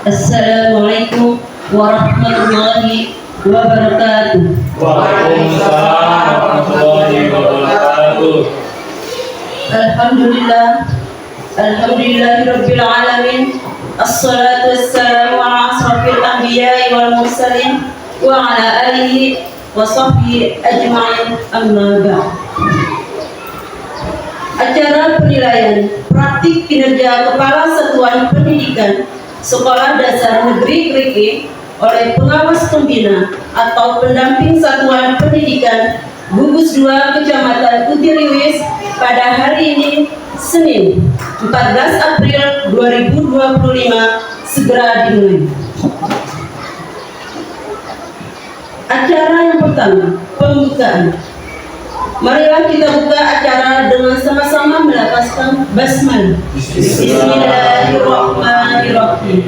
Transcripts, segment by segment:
Assalamualaikum warahmatullahi wabarakatuh. Waalaikumsalam warahmatullahi wabarakatuh. Alhamdulillahirabbil alamin. Assalatu wassalamu ala asrofil anbiya'i wal mursalin wa ala alihi wa sahbihi ajma'in, amma ba'd. Acara penilaian praktik kinerja Kepala Satuan Pendidikan Sekolah Dasar Negeri Kriki oleh pengawas pembina atau pendamping Satuan Pendidikan Gugus 2 Kecamatan Kutiriwis pada hari ini, Senin 14 April 2025, segera dimulai. Acara yang pertama, pembukaan. Marilah kita buka acara dengan sama-sama melafazkan basmalah. Bismillahirrahmanirrahim.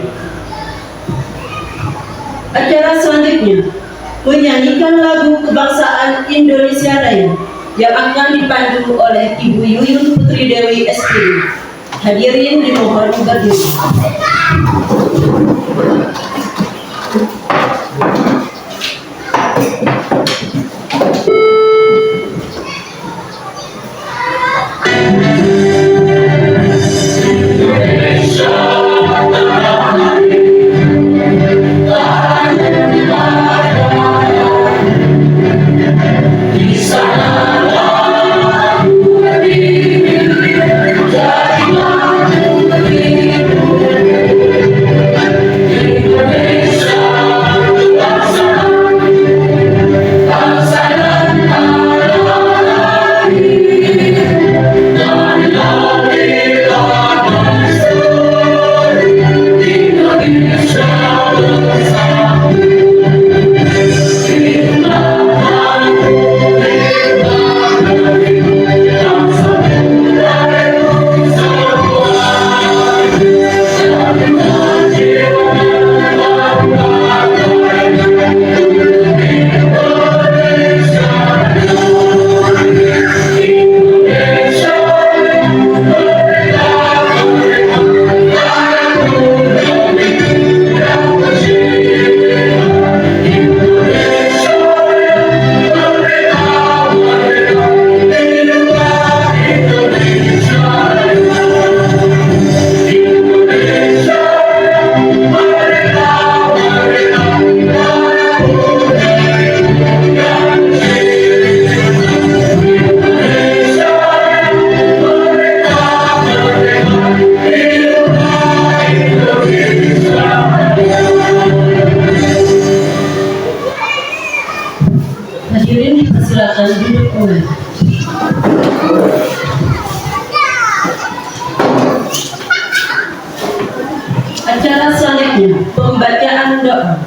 Acara selanjutnya, menyanyikan lagu kebangsaan Indonesia Raya yang akan dipandu oleh Ibu Yuyun Putri Dewi SPD. Hadirin dimohon berdiri. Hadirin dipersilakan duduk kembali. Acara selanjutnya, pembacaan doa.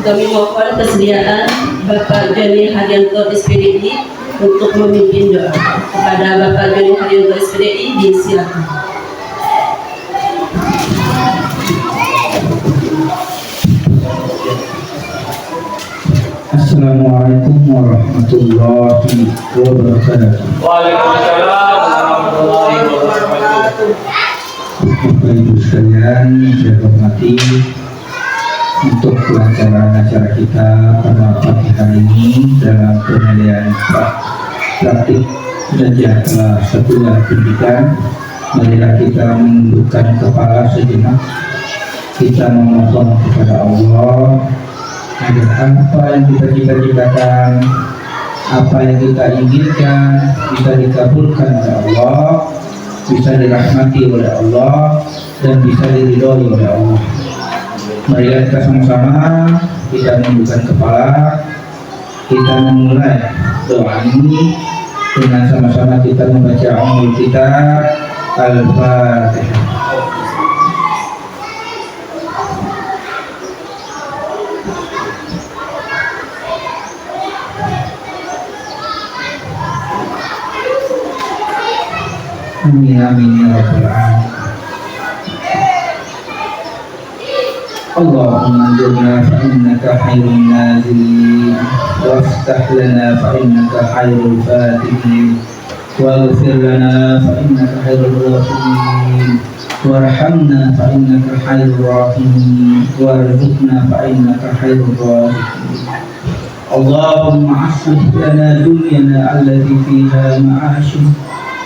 Kami mohon kesediaan Bapak Joni Haryanto SPDI untuk memimpin doa. Kepada Bapak Joni Haryanto SPDI, disilakan. Assalamualaikum warahmatullahi wabarakatuh. Waalaikumsalam warahmatullahi wabarakatuh. Bapak Ibu sekalian, saya hormati untuk kelancaran acara kita pada pagi hari ini dalam penilaian praktik kinerja kelas satuan pendidikan. Marilah kita menundukkan kepala sejenak, kita memohon kepada Allah agar apa yang kita cita-citakan, apa yang kita inginkan bisa dikabulkan oleh Allah, bisa dirahmati oleh Allah, dan bisa diridhoi oleh Allah. Marilah kita sama-sama kita menundukkan kepala, kita memulai doa ini dengan sama-sama kita membaca Ummul Kitab Al-Fatihah. Amin amin ya rabbal alamin. Allahumma anzilna fa innaka khairun nazilin waftah lana fa innaka khairul fatihin waghfir lana fa innaka khairul ghafirin وارحمنا فإنك خير الراحمين وارزقنا فإنك خير الرازقين اللهم أصلح لنا دنيانا التي فيها معاشنا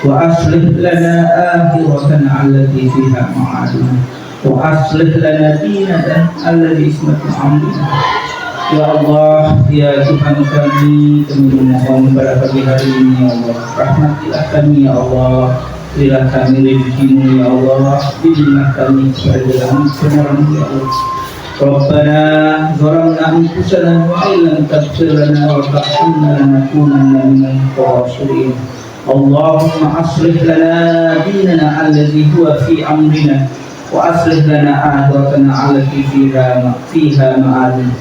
وأصلح لنا آخرتنا التي فيها معادنا وأصلح لنا ديننا الذي اسمه أمرنا. Ya Allah, ya Tuhan kami memohon pada pagi hari ini ya Allah, rahmatilah kami ya Allah, berilah kami rezeki-Mu ya Allah, bimbinglah kami kepada jalan kebenaran ya Allah. Rabbana zalamna anfusana wa illam taghfir lana wa tarhamna lanakunanna minal khasirin. Allahumma aslih lana dinana alladhi huwa fi amrina wa aslih lana akhiratana allati fiha ma'adina.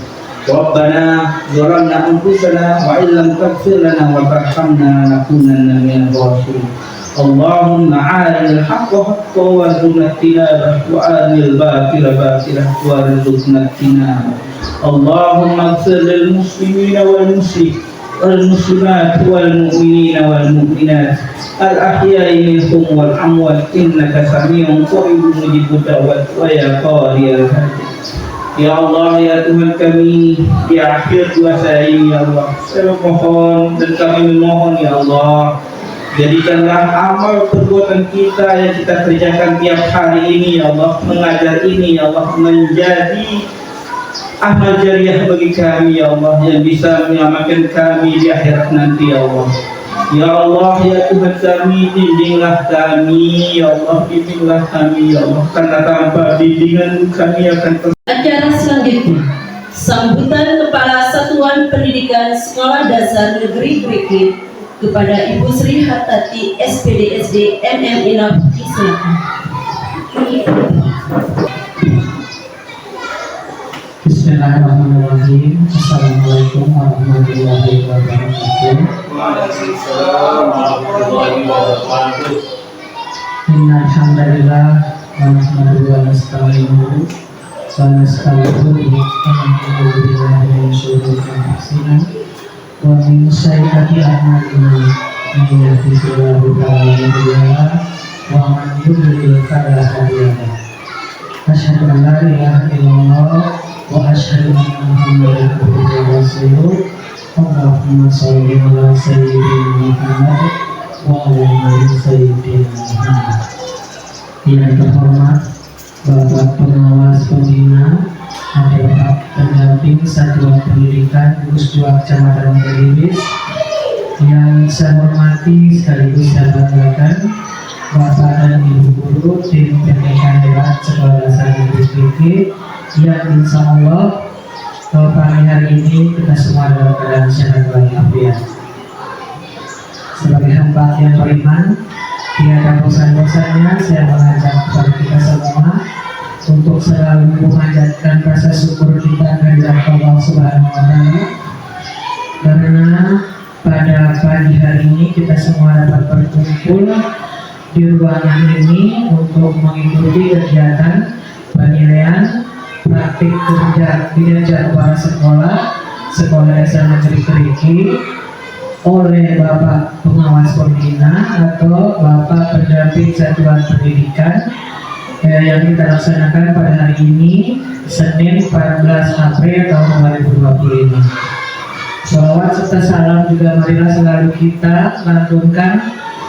Rabbana zalamna anfusana wa illam taghfir lana wa tarhamna lanakunanna minal khasirin. Allahumma arinal haqqa haqqan warzuqna ittiba'ahu wa arinal batila batilan warzuqna ijtinabah. Allahumma ighfir lil muslimina wal muslimat wal mu'minina wal mu'minat al ahya'i minhum wal amwat innaka sami'un qaribun mujibud da'wat wa ya qariyal hajat. Ya Allah, ya Tuhan kami, di akhir puasa ini ya Allah, saya mohon dan kami memohon ya Allah, jadikanlah amal perbuatan kita yang kita kerjakan tiap hari ini ya Allah, mengajar ini ya Allah, menjadi amal jariah bagi kami ya Allah, yang bisa menyelamatkan kami di akhirat nanti ya Allah. Ya Allah, ya Tuhan kami, bimbinglah kami ya Allah, bimbinglah kami ya Allah, karena tanpa bimbingan kami akan Acara selanjutnya, sambutan Kepala Satuan Pendidikan Sekolah Dasar Negeri Griki kepada Ibu Sri Hatati SPDSD MM Inaf. Silakan. Bismillahirrahmanirrahim. Assalamualaikum warahmatullahi wabarakatuh. Waalaikumsalam warahmatullahi wabarakatuh. Innal hamdalillah wa nahmaduhu wa nasta'inuhu wa nastaghfiruh wa na'udzu billahi min shururi anfusina wa min sayyiati a'malina. Man yahdihillahu fala mudilla lahu wa man yudlil fala hadiya lahu. Asyhadu an la ilaha illallah wa asyhadu anna Muhammadan abduhu wa rasuluh. Allahumma shalli ala sayyidina Muhammad wa ala ali sayyidina Muhammad. Yang terhormat Bapak Pengawas Pembina, Bapak Pendamping Satuan Pendidikan Gugus 2 Kecamatan Kediri, yang saya hormati sekaligus saya banggakan Bapak dan Ibu Guru tim PTK Hebat Sekolah Dasar Negeri Griki, yang insya Allah pagi hari ini kita semua dalam keadaan sehat walafiat. Sebagai hamba yang beriman, tiada bosan-bosannya saya mengajak kepada kita semua untuk selalu memanjatkan rasa syukur kita kehadirat Allah Subhanahu wa Ta'ala, karena pada pagi hari ini kita semua dapat berkumpul di ruangan ini untuk mengikuti kegiatan penilaian praktik kerja kinerja kepala sekolah dasar negeri Griki oleh Bapak Pengawas Pembina atau Bapak Pendamping Satuan Pendidikan yang kita laksanakan pada hari ini Senin 14 April tahun 2025. Shalawat serta salam juga marilah selalu kita lantunkan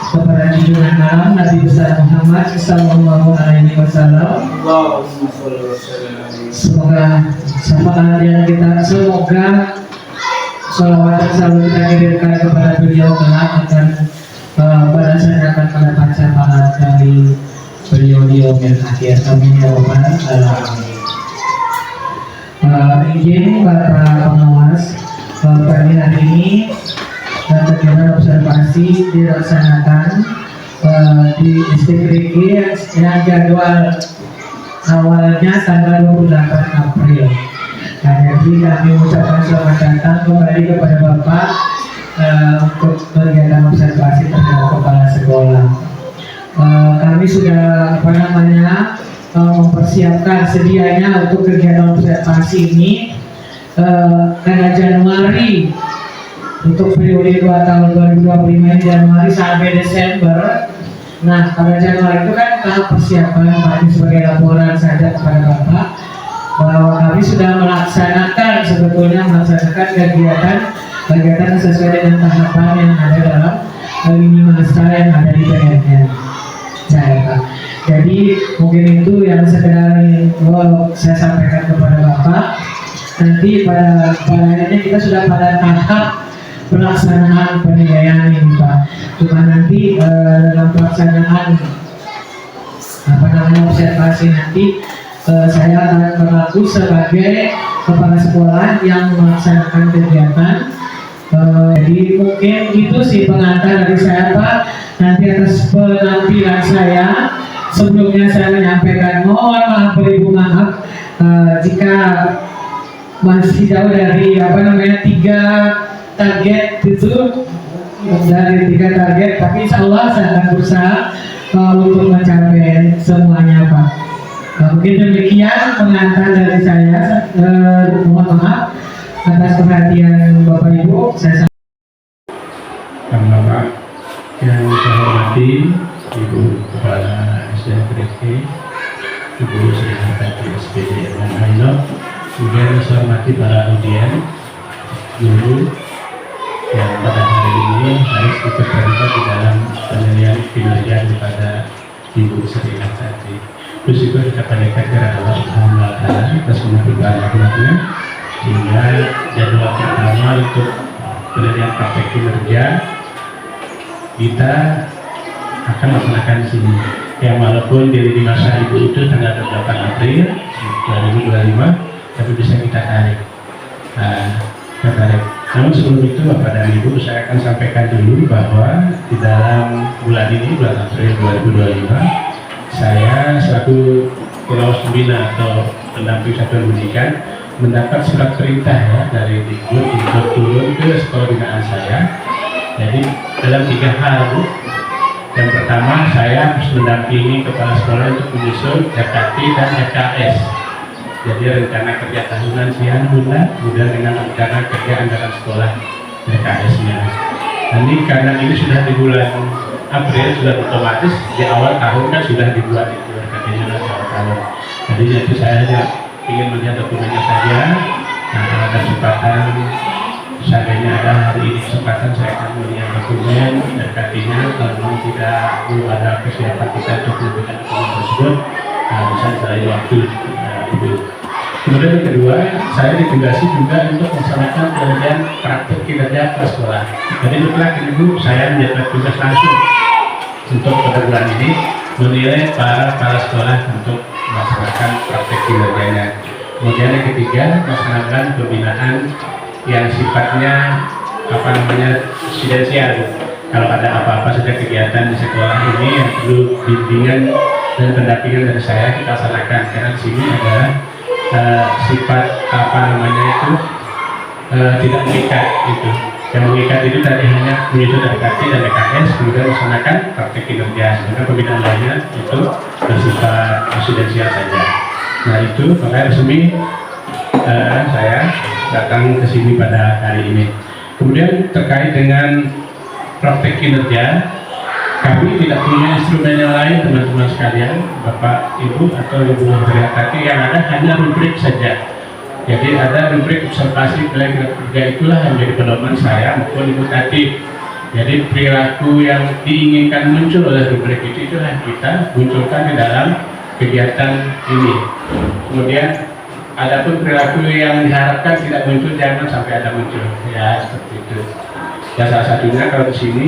kepada junjungan alam Nabi besar Muhammad sallallahu alaihi wasallam. Semoga sholawat selalu kita kirimkan kepada beliau kelak akan pada saat akan mendapat syafaat dari beliau di yaumil akhir. Amin ya rabbal alamin. Izin para pengawas pagi hari ini kegiatan observasi dilaksanakan di distrik Griki yang jadwal awalnya tanggal 28 April. Nah, jadi kami ucapkan selamat datang kembali kepada Bapak untuk kegiatan observasi terhadap kepala sekolah. Kami sudah mempersiapkan sedianya untuk kegiatan observasi ini karena Januari untuk periode 2 tahun 2025 Januari sampai Desember Nah, pada Januari itu kan tahap persiapan, Pak, ini sebagai laporan saja kepada Bapak bahwa kami sudah melaksanakan kegiatan sesuai dengan tahapan yang ada dalam lini masa yang ada di PNN saya, Pak. Jadi mungkin itu yang sekedar mau saya sampaikan kepada Bapak. Nanti pada akhirnya kita sudah pada tahap pelaksanaan penilaian ini, Pak. Cuma nanti dalam pelaksanaan observasi nanti saya akan berlaku sebagai kepala sekolah yang melaksanakan kegiatan. Jadi mungkin itu sih pengantar dari saya, Pak. Nanti atas penampilan saya sebelumnya saya menyampaikan mohon maaf beribu maaf jika masih jauh dari 3 target itu, dari 3 target, tapi insya Allah saya akan berusaha untuk mencapai semuanya, Pak. Mungkin demikian pengantar dari saya. Mohon maaf atas perhatian Bapak Ibu. Saya Bapak yang saya hormati Ibu Kepala SDM, Ibu Sekretari SPD dan Aino, kemudian saya hormati para audien, guru yang pada hari ini harus diperterlibat di dalam penilaian kinerja kepada Ibu Sekretari. Terus juga kita panjatkan kepada Allah Subhanahu wa Ta'ala atas pengampunan rahmatnya, sehingga jadwal pertama untuk penilaian praktek kinerja kita akan laksanakan di sini. Yang walaupun di masa Ibu itu tanggal 8 April 2025, tapi bisa kita tarik. Namun sebelum itu Bapak dan Ibu, saya akan sampaikan dulu bahwa di dalam bulan ini, bulan April 2025, saya selaku pengawas pembina atau pendamping satuan pendidikan mendapat surat perintah ya dari Dikbud untuk turun ke sekolah binaan saya. Jadi dalam 3 hal, Bu. Yang pertama, saya harus mendampingi kepala sekolah untuk menyusun RKT dan RKS. Jadi rencana kerja tahunan siang bulan, kemudian dengan rencana kerja anggaran sekolah RKS-nya. Nanti karena ini sudah di bulan April, sudah otomatis di awal tahun kan sudah dibuat itu RKT-nya di awal tahun. Jadi nanti saya hanya ingin melihat dokumennya saja. Nah, kalau ada kesempatan, seandainya ada hari ini kesempatan, saya akan melihat dokumen RKT-nya. Kalau memang belum ada kesiapan kita untuk memberikan dokumen tersebut, bisa saya waktu itu. Kemudian yang kedua, saya ditugasi juga untuk melaksanakan penelitian praktek kinerja kelas sekolah. Jadi setelah itu saya mendapat tugas langsung untuk pada bulan ini menilai para sekolah untuk melaksanakan praktek kinerjanya. Kemudian yang ketiga, melaksanakan pembinaan yang sifatnya residensial. Kalau ada apa-apa saja kegiatan di sekolah ini yang perlu bimbingan dan pendampingan dari saya, kita laksanakan. Karena di sini adalah sifat tidak mengikat itu. Yang mengikat itu tadi hanya menyusun RKT dan RKS, kemudian melaksanakan praktek kinerja. Sedangkan pembinaan lainnya itu bersifat residensial saja. Nah itu makanya resmi saya datang ke sini pada hari ini. Kemudian terkait dengan praktek kinerja, kami tidak punya instrumen yang lain, teman-teman sekalian, Bapak, Ibu, atau Ibu Sekretari, yang ada hanya rubrik saja. Jadi ada rubrik observasi nilai kerja, itulah yang menjadi pedoman saya maupun Ibu tadi. Jadi perilaku yang diinginkan muncul oleh rubrik itu, itulah yang kita munculkan di dalam kegiatan ini. Kemudian adapun perilaku yang diharapkan tidak muncul, jangan sampai ada muncul. Ya seperti itu. Ya salah satunya kalau di sini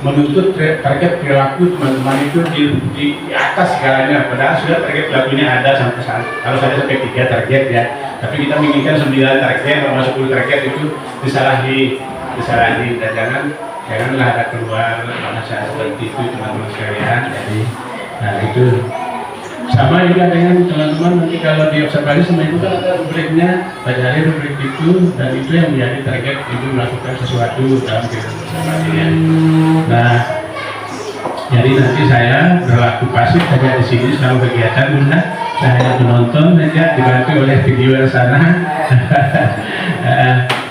menuntut target perilaku teman-teman itu di atas segalanya, padahal sudah target perilakunya ada sampai saat. Kalau saya sampai 3 target ya, tapi kita menginginkan 9 target atau 10 target itu disalahi dan janganlah ada keluar bahasa seperti itu teman-teman sekalian. Jadi nah itu sama juga dengan teman-teman nanti kalau di observasi sama itu kan ada rubriknya, pelajari rubrik itu, dan itu yang menjadi target itu melakukan sesuatu dalam kegiatan observasinya. Nah, jadi nanti saya berlaku pasif saja di sini selama kegiatan, bunda. Saya hanya menonton saja, dibantu oleh video di sana.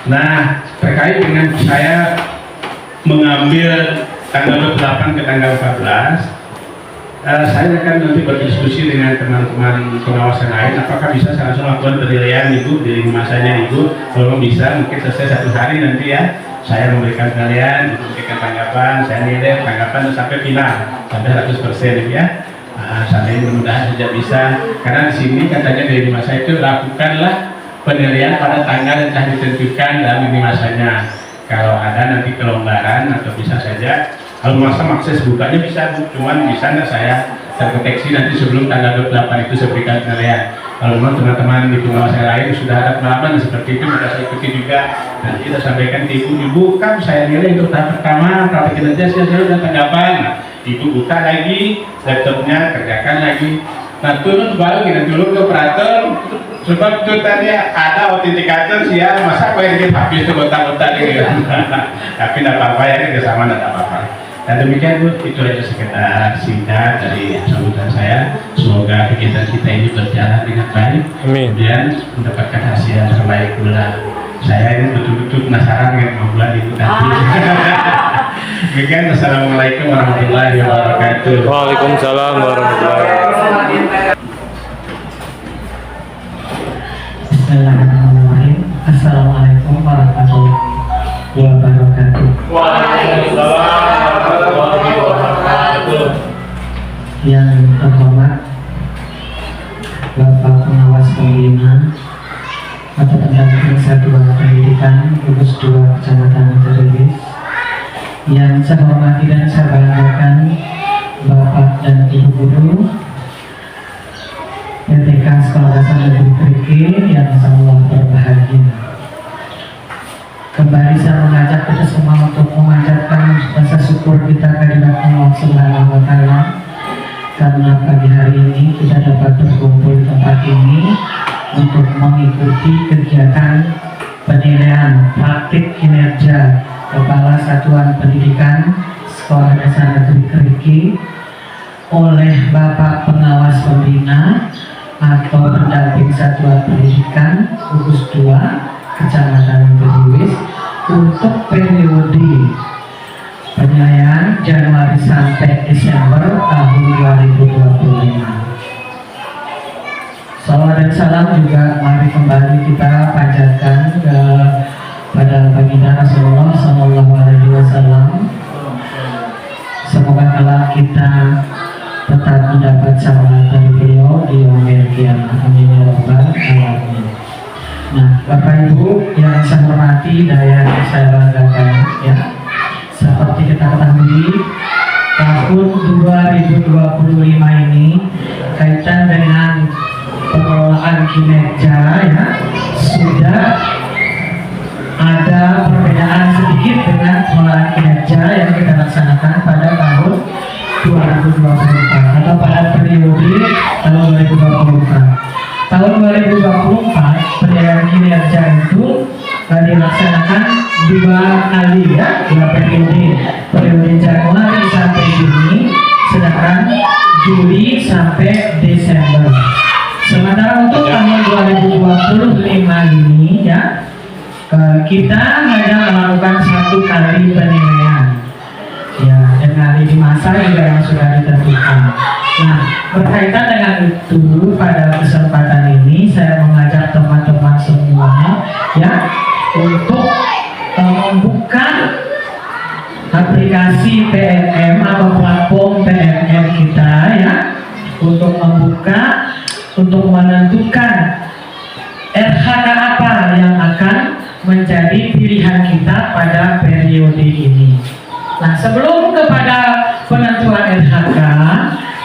Nah, terkait dengan saya mengambil tanggal 28 ke tanggal 14, saya akan nanti berdiskusi dengan teman-teman pengawas yang lain. Apakah bisa saya langsung lakukan penilaian Ibu di masanya Ibu? Kalau bisa, mungkin selesai 1 hari nanti ya. Saya memberikan penilaian, memberikan tanggapan, saya nilai tanggapan sampai final, sampai 100% ya. Sampai mudah-mudahan saja bisa. Karena di sini katanya dari masa itu lakukanlah penilaian pada tanggal yang telah ditentukan dalam ini masanya. Kalau ada nanti kelonggaran atau bisa saja kalau akses bukanya bisa, cuman bisa nggak saya terdeteksi nanti sebelum tanggal 28 itu saya berikan penilaian. Kalau memang teman-teman di pengawas yang lain sudah ada pengalaman seperti itu, maka saya ikuti juga. Nanti kita sampaikan ke ibu kan saya nilai untuk tahap pertama, praktek kinerja saya sudah tanggapan. Nah, ibu buka lagi laptopnya, kerjakan lagi. Nah turun baru kita turun ke operator. Sebab itu tadi ada autentikator sih ya, masa apa yang kita habis itu kotak-kotak gitu. Tapi tidak apa-apa ya, kerjasama tidak apa-apa. Dan demikian Bu, itu aja sekitar singkat dari sambutan saya. Semoga kegiatan kita ini berjalan dengan baik. Amin. Kemudian mendapatkan hasil yang terbaik pula. Saya ini betul-betul penasaran dengan bulan itu nanti. Demikian, Assalamualaikum warahmatullahi wabarakatuh. Waalaikumsalam warahmatullahi wabarakatuh. Bismillahirrahmanirrahim. Assalamualaikum warahmatullahi wabarakatuh. Waalaikumsalam warahmatullahi wabarakatuh. Yang terhormat Bapak Pengawas Pembina atau Pendamping Satuan Pendidikan Gugus 2 Kecamatan Teriris, yang saya hormati dan saya banggakan Bapak dan Ibu Guru PTK Sekolah Dasar Negeri Keriki yang sangat berbahagia. Kembali saya mengajak kita semua untuk memanjatkan rasa syukur kita kehadirat Allah Subhanahu wa Ta'ala, karena pagi hari ini kita dapat berkumpul di tempat ini untuk mengikuti kegiatan penilaian praktik kinerja Kepala Satuan Pendidikan Sekolah Dasar Negeri Keriki oleh Bapak Pengawas Pembina atau Pendamping Satuan Pendidikan Gugus 2 Kecamatan Teriris untuk periode penilaian Januari sampai Desember tahun 2025. Salawat dan salam juga mari kembali kita panjatkan kepada baginda Rasulullah Sallallahu Alaihi Wasallam. Semoga kelak kita tetap mendapat syafaat dari beliau di yaumil qiyamah. Amin ya rabbal alamin. Nah, Bapak Ibu yang saya hormati dan yang saya banggakan, ya, seperti kita ketahui tahun 2025 ini kaitan dengan pengelolaan kinerja, ya, sudah ada perbedaan sedikit dengan pengelolaan kinerja yang kita laksanakan pada tahun 2024 atau pada periode tahun 2024. Tahun 2024 penilaian kinerja itu dilaksanakan 2 kali, ya, 2 periode Januari sampai Juni, sedangkan Juli sampai Desember. Sementara untuk tahun 2025 ini, ya, kita hanya melakukan 1 kali penilaian, ya, dengan lini masa juga yang sudah ditentukan. Nah, berkaitan dengan itu, pada kesempatan ini saya mengajak teman-teman semua, ya, untuk membuka aplikasi PNM atau platform PNM kita, ya, untuk membuka, untuk menentukan RHK apa yang akan menjadi pilihan kita pada periode ini. Nah, sebelum kepada penentuan RHK,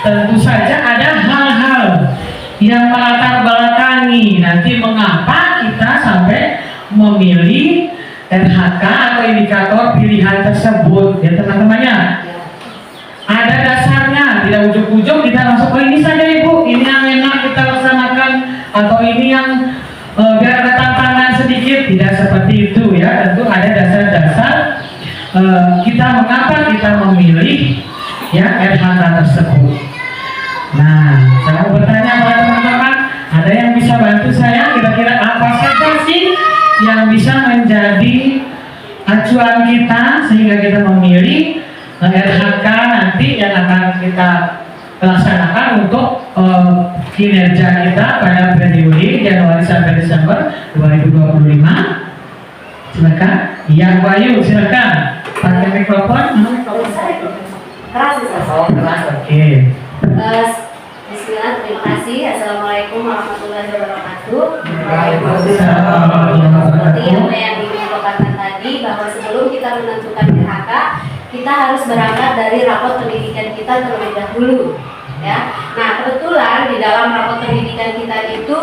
tentu saja ada hal-hal yang melatar belakangi nanti mengapa kita sampai memilih RHK atau indikator pilihan tersebut, ya teman-temannya. Ada dasarnya, tidak ujuk-ujuk kita langsung, oh ini saja Ibu, ini yang enak kita laksanakan, atau ini yang biar ada tantangan sedikit, tidak seperti itu, ya. Tentu ada dasar-dasar kita mengapa kita memilih, ya, RHK tersebut. Nah, saya mau bertanya pada teman-teman, ada yang bisa bantu saya kira-kira apa saja sih yang bisa menjadi acuan kita sehingga kita memilih RHK nanti yang akan kita laksanakan untuk kinerja kita pada periode Januari sampai Desember 2025. Silakan. Yang Bayu, silakan. Pakai mikrofon. Keras ya? Oh, keras. Oke. Bismillah, terima kasih. Assalamualaikum warahmatullahi wabarakatuh. Waalaikumsalam. Seperti yang dikemukakan tadi, bahwa sebelum kita menentukan RHK, kita harus berangkat dari rapot pendidikan kita terlebih dahulu. Ya. Nah, kebetulan di dalam rapot pendidikan kita itu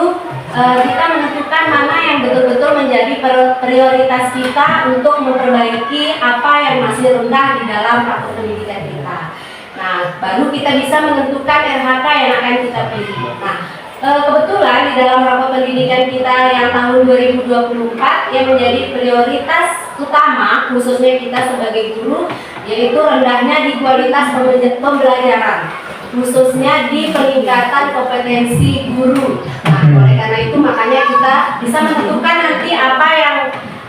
kita menentukan mana yang betul-betul menjadi prioritas kita untuk memperbaiki apa yang masih rendah di dalam rapot pendidikan kita. Nah, baru kita bisa menentukan RHK yang akan kita pilih. Nah, kebetulan di dalam rapot pendidikan kita yang tahun 2024 yang menjadi prioritas utama khususnya kita sebagai guru, yaitu rendahnya di kualitas pembelajaran, khususnya di peningkatan kompetensi guru. Nah, oleh karena itu makanya kita bisa menentukan nanti apa yang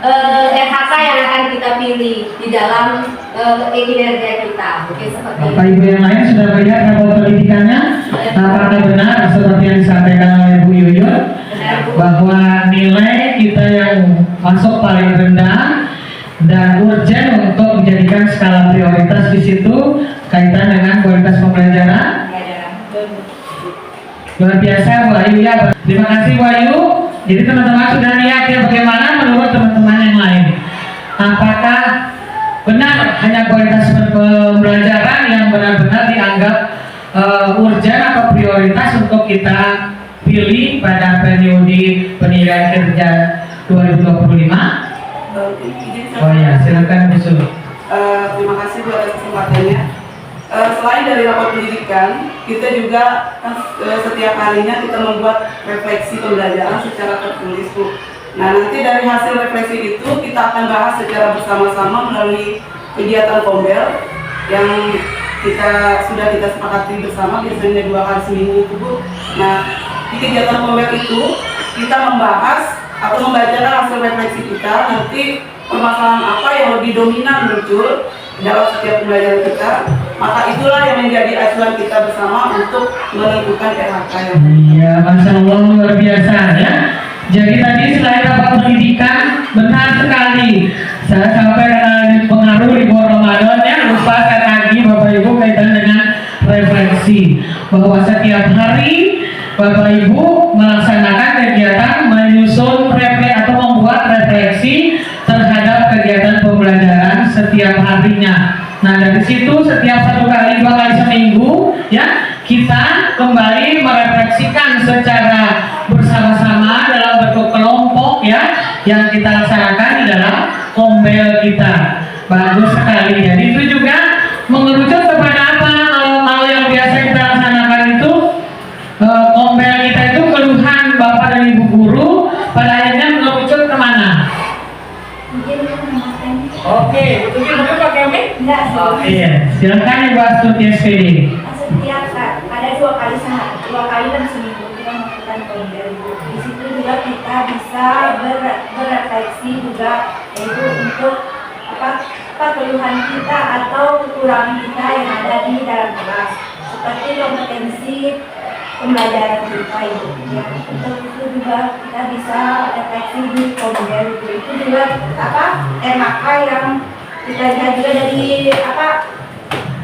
RHK yang akan kita pilih di dalam kinerja kita. Oke, seperti itu. Bapak Ibu yang lain sudah melihat rapor pendidikannya? Apakah benar seperti yang disampaikan oleh Bu Yuyun bahwa nilai kita yang masuk paling rendah dan urgent untuk menjadikan skala prioritas di situ kaitan dengan kualitas pembelajaran? Luar biasa Bu Ayu ya. Terima kasih Bu Ayu. Jadi teman-teman sudah lihat ya bagaimana menurut teman-teman yang lain. Apakah benar hanya kualitas pembelajaran yang benar-benar dianggap urgent atau prioritas untuk kita pilih pada periode penilaian kerja 2025? Oh ya, silakan Bu Sulu. Terima kasih buat kesempatannya. Selain dari rapor pendidikan, kita juga setiap harinya kita membuat refleksi pembelajaran secara tertulis, Bu. Nah, nanti dari hasil refleksi itu kita akan bahas secara bersama-sama melalui kegiatan Kombel yang sudah kita sepakati bersama, biasanya 2 kali seminggu itu, Bu. Nah, di kegiatan Kombel itu kita membahas atau membacakan hasil refleksi kita, nanti permasalahan apa yang lebih dominan muncul dalam setiap pembelajaran kita, maka itulah yang menjadi acuan kita bersama untuk menentukan RHK yang Iya, Masya Allah luar biasa ya. Jadi tadi selain rapat pendidikan, benar sekali saya sampai pengaruh libur Ramadan ya, lupa saya tagih Bapak Ibu kaitan dengan refleksi bahwa setiap hari Bapak Ibu melaksanakan kegiatan menyusun atau membuat refleksi terhadap kegiatan pembelajaran setiap harinya. Nah, dari situ setiap 1 kali 2 kali seminggu ya kita kembali merefleksikan secara bersama-sama dalam bentuk kelompok ya yang kita laksanakan di dalam Kombel kita. Bagus sekali. Jadi itu juga mengerucut kepada apa? Hal yang biasa kita laksanakan itu Kombel kita itu keluhan Bapak dan Ibu guru pada akhirnya mengerucut kemana? Oke, mungkin pakai mic? Enggak, Iya, silakan Ibu Astuti SPD. setiap ada 2 kali dalam seminggu kita melakukan Kombel. Di situ juga kita bisa berefleksi juga, yaitu untuk apa keluhan kita atau kekurangan kita yang ada di dalam kelas, seperti kompetensi pembelajaran kita itu. Ya, untuk itu juga kita bisa refleksi di Kombel. Itu juga RHK yang kita lihat juga dari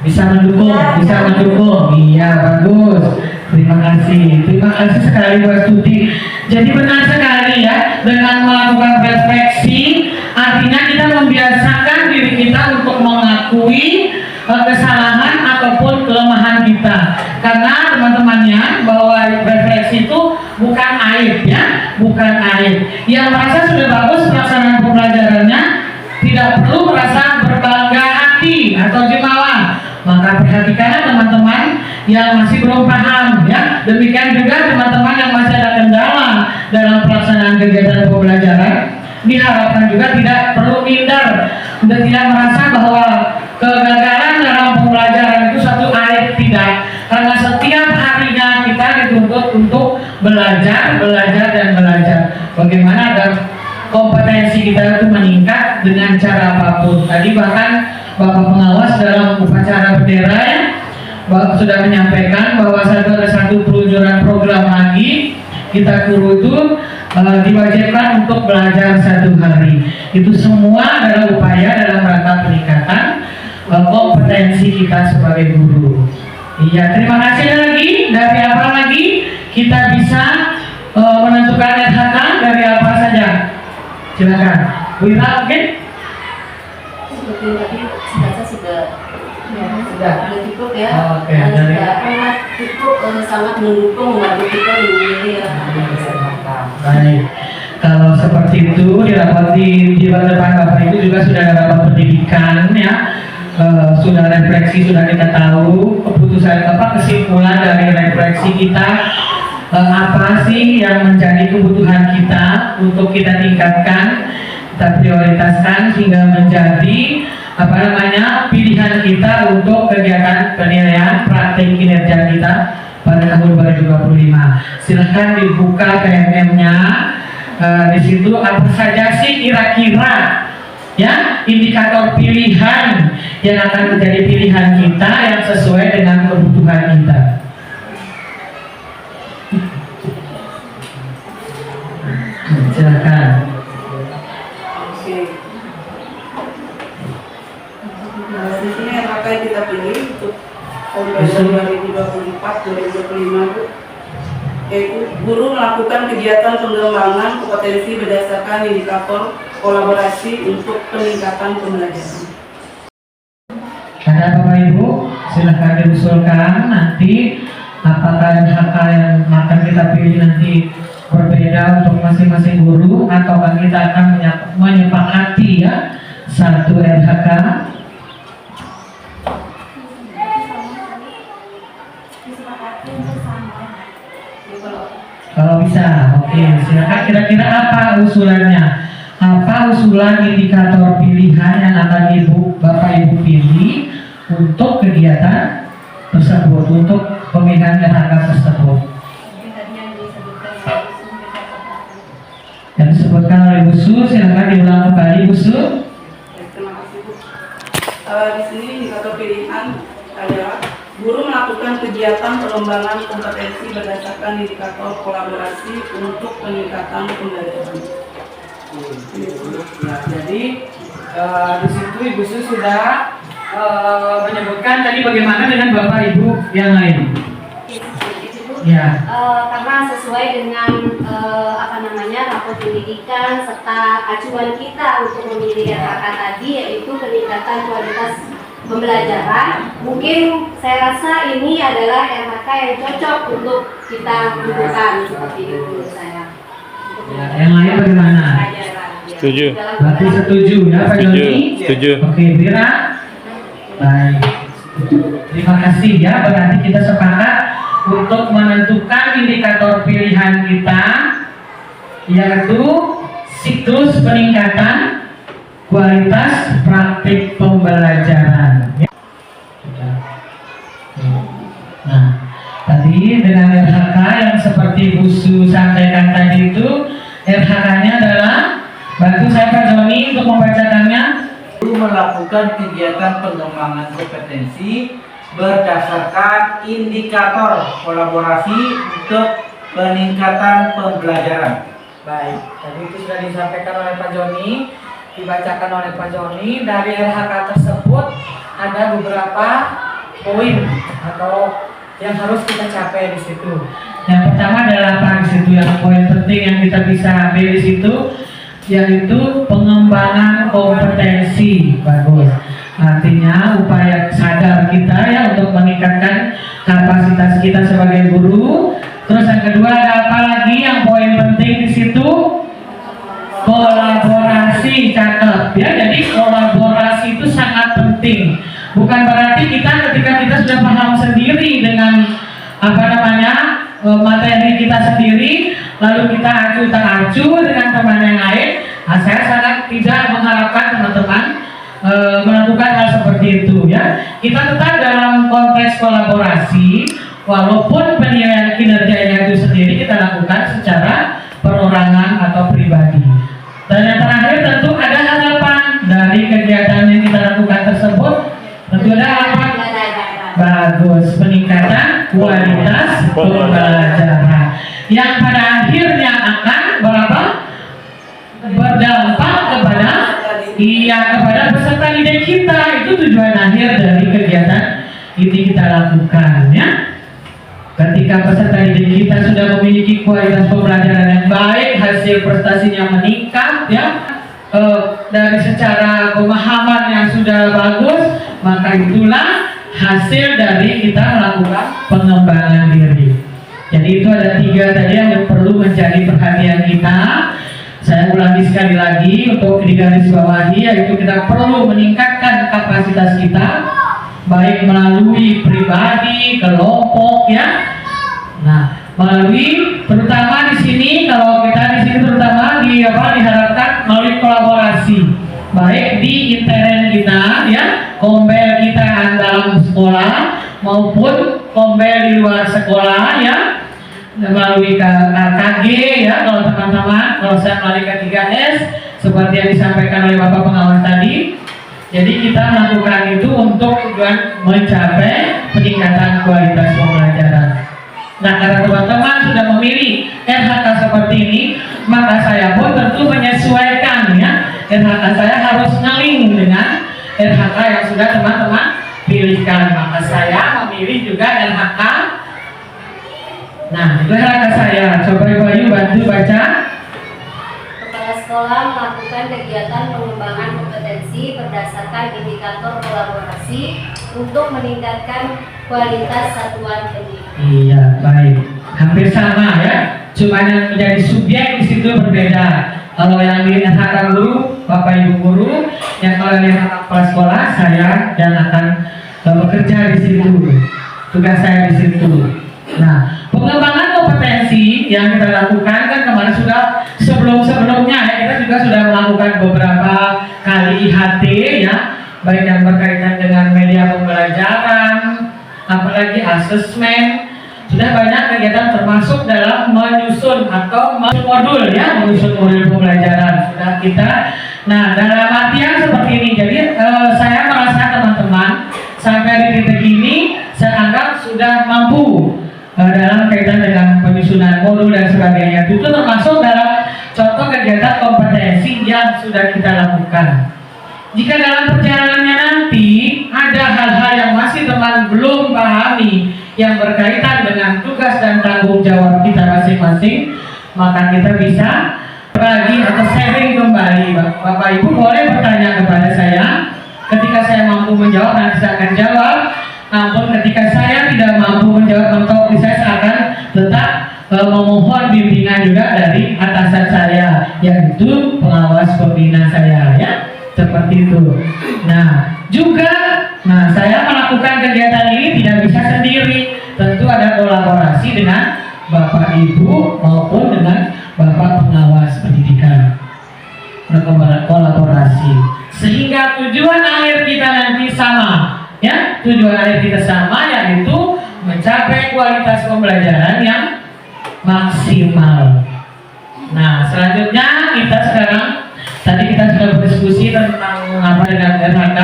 Bisa mendukung. Iya, bagus. Terima kasih sekali Bu Astuti. Jadi benar sekali ya, dengan melakukan refleksi artinya kita membiasakan diri kita untuk mengakui kesalahan ataupun kelemahan kita. Karena teman-temannya bahwa refleksi itu bukan aib ya, bukan aib. Yang merasa sudah bagus pelaksanaan pembelajarannya tidak perlu merasa berbangga hati atau jumawa. Maka perhatikanlah teman-teman yang masih belum paham ya. Demikian juga teman-teman yang masih ada kendala dalam pelaksanaan kegiatan pembelajaran, diharapkan juga tidak perlu minder dan tidak merasa bahwa kegagalan dalam pembelajaran itu satu aib, tidak. Karena setiap harinya kita dituntut untuk belajar. Bagaimana agar kompetensi kita itu meningkat dengan cara apapun. Tadi bahkan Bapak pengawas dalam upacara bendera ya sudah menyampaikan bahwa ada satu peluncuran program lagi. Kita guru itu diwajibkan untuk belajar 1 hari. Itu semua adalah upaya dalam rangka peningkatan kompetensi kita sebagai guru. Iya, terima kasih lagi. Dari apa lagi kita bisa menentukan RHK dari apa saja? Silakan. Wira, oke? Seperti tadi saya sudah cukup ya. Oke, dari sangat cukup, sangat mendukung membantu kita memilih baik. Kalau seperti itu di depan Bapak Ibu juga sudah ada rapat pendidikan ya. Sudah refleksi, sudah kita tahu keputusan kesimpulan dari refleksi kita, apa sih yang menjadi kebutuhan kita untuk kita tingkatkan, kita prioritaskan sehingga menjadi pilihan kita untuk kegiatan penilaian praktik kinerja kita pada tahun 2025. Silahkan dibuka PMM-nya. Di situ apa saja sih kira-kira ya indikator pilihan yang akan menjadi pilihan kita yang sesuai dengan kebutuhan kita. Silakan. Oke. Nah, di sini RHK yang kita pilih untuk tahun 2024-2025 yaitu guru melakukan kegiatan pengembangan kompetensi berdasarkan indikator kolaborasi untuk peningkatan pembelajaran. Ada Bapak Ibu, silahkan diusulkan nanti apakah RHK yang akan kita pilih nanti berbeda untuk masing-masing guru atau kita akan menyepakati ya satu RHK. Kalau bisa, oke. Silakan kira-kira apa usulannya? Apa usulan indikator pilihan yang akan Bapak Ibu pilih untuk kegiatan tersebut, untuk pemilihan RHK tersebut? Yang disebutkan oleh Bu Su, silakan diulang kembali Bu Su. Terima kasih Bu. Di sini indikator pilihan adalah guru melakukan kegiatan pengembangan kompetensi berdasarkan indikator kolaborasi untuk peningkatan pembelajaran. Ya, jadi di situ Ibu Su sudah menyebutkan tadi bagaimana dengan Bapak Ibu yang lain. Ya. Karena sesuai dengan rapor pendidikan serta acuan kita untuk memilih RHK tadi, yaitu peningkatan kualitas pembelajaran. Mungkin saya rasa ini adalah RHK yang cocok untuk kita gunakan seperti itu menurut saya. Ya, yang lain bagaimana? Setuju. Berarti setuju ya Pak Setuju. Joni? Setuju. Oke, Bira. Baik. Terima kasih ya. Berarti kita sepakat untuk menentukan indikator pilihan kita, yaitu siklus peningkatan kualitas praktik pembelajaran. Nah, tadi dengan RHK yang seperti Bu Su sampaikan tadi itu, RHK-nya adalah, bantu saya Pak Joni untuk membacakannya. Guru melakukan kegiatan pengembangan kompetensi berdasarkan indikator kolaborasi untuk peningkatan pembelajaran. Baik, tadi itu sudah disampaikan oleh Pak Joni, dibacakan oleh Pak Joni. Dari RHK tersebut ada beberapa poin atau yang harus kita capai di situ. Yang pertama adalah apa di situ, yang poin penting yang kita bisa ambil di situ, yaitu pengembangan kompetensi. Bagus. Artinya upaya sadar kita ya untuk meningkatkan kapasitas kita sebagai guru. Terus yang kedua ada apa lagi yang poin penting di situ? Kolaborasi, cakep ya. Jadi kolaborasi itu sangat penting. Bukan berarti kita ketika kita sudah paham sendiri dengan materi kita sendiri, lalu kita acu dengan teman yang lain. Nah, saya sangat tidak mengharapkan teman-teman melakukan hal seperti itu ya. Kita tetap dalam konteks kolaborasi, walaupun penilaian kinerjanya itu sendiri kita lakukan secara perorangan atau pribadi. Dan yang terakhir tentu ada harapan dari kegiatan yang kita lakukan tersebut. Tentu ada harapan. bagus, peningkatan kualitas pembelajaran yang pada akhirnya akan berdampak kepada peserta didik kita. Itu tujuan akhir dari kegiatan ini kita lakukan, ya. Ketika peserta didik kita sudah memiliki kualitas pembelajaran yang baik, hasil prestasinya meningkat, ya, dari secara pemahaman yang sudah bagus, maka itulah hasil dari kita melakukan pengembangan diri. Jadi itu ada 3 tadi yang perlu menjadi perhatian kita. Saya ulangi sekali lagi untuk digarisbawahi, yaitu kita perlu meningkatkan kapasitas kita, baik melalui pribadi, kelompok, ya. Nah, melalui terutama di sini, kalau kita di sini terutama diharapkan melalui kolaborasi, baik di intern kita, ya, kombel kita dalam sekolah maupun kombel di luar sekolah, ya, melalui KG, ya, kalau teman-teman, kalau saya melalui K3S seperti yang disampaikan oleh Bapak Pengawas tadi. Jadi kita melakukan itu untuk tujuan mencapai peningkatan kualitas pembelajaran. Nah, karena teman-teman sudah memilih RHK seperti ini, maka saya pun tentu menyesuaikan, ya. RHK saya harus ngeling dengan RHK yang sudah teman-teman pilihkan. Maka saya memilih juga RHK. Nah, itu RHK saya. Coba Ibu Ayu bantu baca. Kepala sekolah melakukan kegiatan pengembangan kompetensi berdasarkan indikator kolaborasi untuk meningkatkan kualitas satuan pendidikan. Iya, baik. Hampir sama, ya. Cuma yang menjadi subjek di situ berbeda. Kalau yang di RHK guru, Bapak Ibu guru, yang kalau yang kepala sekolah, saya yang akan bekerja di situ. Tugas saya di situ. Nah, pengembangan kompetensi yang kita lakukan kan kemarin sudah sebelumnya, ya, kita juga sudah melakukan beberapa kali IHT, ya, baik yang berkaitan dengan media pembelajaran, apalagi asesmen. Sudah banyak kegiatan termasuk dalam menyusun atau modul, ya, menyusun modul pembelajaran sudah kita. Nah, dalam artian seperti ini, jadi saya merasa teman-teman sampai di titik ini saya anggap sudah mampu dalam kaitan dengan penyusunan modul dan sebagainya. Itu termasuk dalam contoh kegiatan kompetensi yang sudah kita lakukan. Jika dalam perjalanannya nanti ada hal-hal yang masih teman belum pahami yang berkaitan dengan tugas dan tanggung jawab kita masing-masing, maka kita bisa berbagi atau sharing kembali. Bapak Ibu boleh bertanya kepada saya. Ketika saya mampu menjawab, nanti saya akan jawab. Namun ketika saya tidak mampu menjawab topik, saya akan tetap memohon bimbingan juga dari atasan saya, yaitu pengawas pembina saya, ya, seperti itu. Nah, juga, saya melakukan kegiatan ini tidak bisa sendiri, tentu ada kolaborasi dengan Bapak Ibu maupun dengan Bapak pengawas pendidikan. Kolaborasi sehingga tujuan akhir kita nanti sama, ya, tujuan akhir kita sama, yaitu mencapai kualitas pembelajaran yang maksimal. Nah, selanjutnya kita sekarang, tadi kita sudah berdiskusi tentang apa dengan RHK,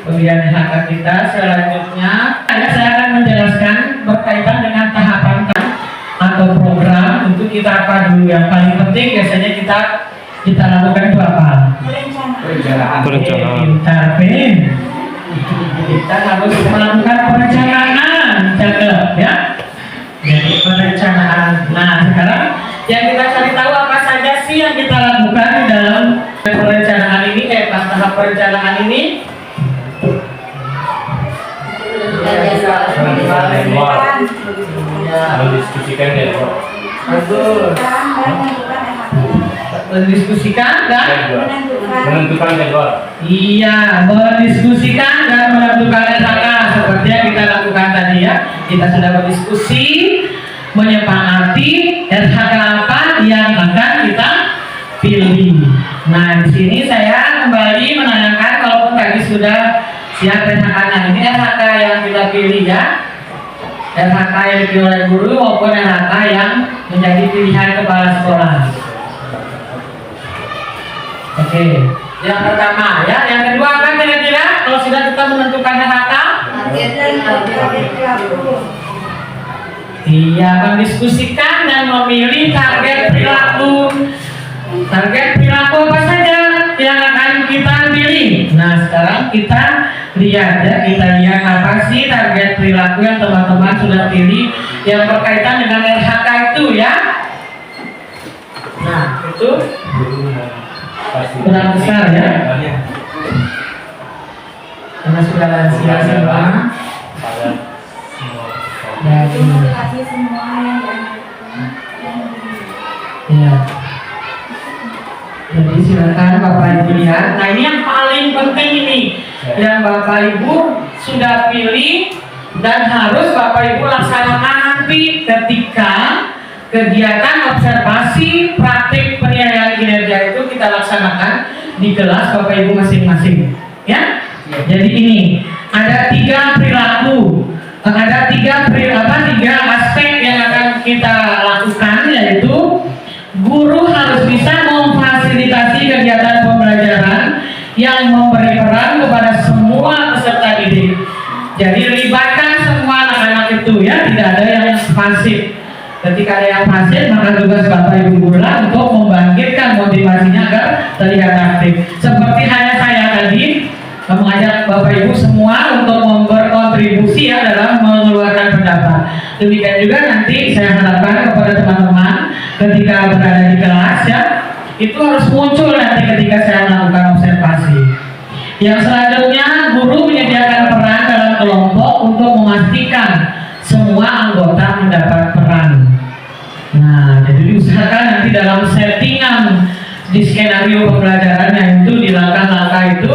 pemilihan RHK kita. Selanjutnya saya akan menjelaskan berkaitan dengan tahapan atau program. Untuk kita apa dulu yang paling penting biasanya kita lakukan itu apa? Perencanaan. Pintar, kita harus melakukan perencanaan, cakep, ya. Jadi perencanaan. Nah, sekarang yang kita cari tahu apa saja sih yang kita lakukan dalam perencanaan ini, tahap perencanaan ini. Mendiskusikan ya, Pak. Mendiskusikan dan menentukan jadwal. iya, mendiskusikan dan menentukan RHK seperti yang kita lakukan tadi, ya. Kita sudah berdiskusi, menyepakati RHK apa yang akan kita pilih. Nah, di sini saya kembali menanyakan, kalaupun tadi sudah siap RHK-nya, ini RHK yang kita pilih, ya. RHK yang dipilih oleh guru maupun RHK yang menjadi pilihan kepala sekolah. Oke, yang pertama, ya. Yang kedua apa kira-kira kalau sudah kita menentukan RHK? Iya, mendiskusikan dan memilih target perilaku. Target perilaku apa saja yang akan kita pilih? Nah, sekarang kita lihat apa sih target perilaku yang teman-teman sudah pilih yang berkaitan dengan RHK itu ya. Nah, itu kurang besar ya. Karena sudah lansia semua. Dan ya. Jadi silakan Bapak Ibu lihat. Nah, ini yang paling penting ini yang Bapak Ibu sudah pilih dan harus Bapak Ibu laksanakan nanti ketika kegiatan observasi praktik penilaian kinerja itu kita laksanakan di kelas Bapak Ibu masing-masing. Ya. Jadi ini ada tiga aspek yang akan kita lakukan, yaitu guru harus bisa memfasilitasi kegiatan pembelajaran yang memberi peran kepada semua peserta didik. Jadi libatkan semua anak-anak itu ya, tidak ada yang pasif. Ketika ada yang pasif, maka tugas Bapak Ibu guru untuk membangkitkan motivasinya agar terlihat aktif. Seperti hanya saya tadi mengajak Bapak Ibu semua untuk berkontribusi ya dalam mengeluarkan pendapat. Demikian juga nanti saya harapkan kepada teman-teman ketika berada di kelas ya, itu harus muncul nanti ketika saya melakukan observasi. Yang selanjutnya, guru menyediakan peran dalam kelompok untuk memastikan semua anggota mendapat peran. Nah, jadi diusahakan nanti dalam settingan di skenario pembelajarannya itu di langkah-langkah itu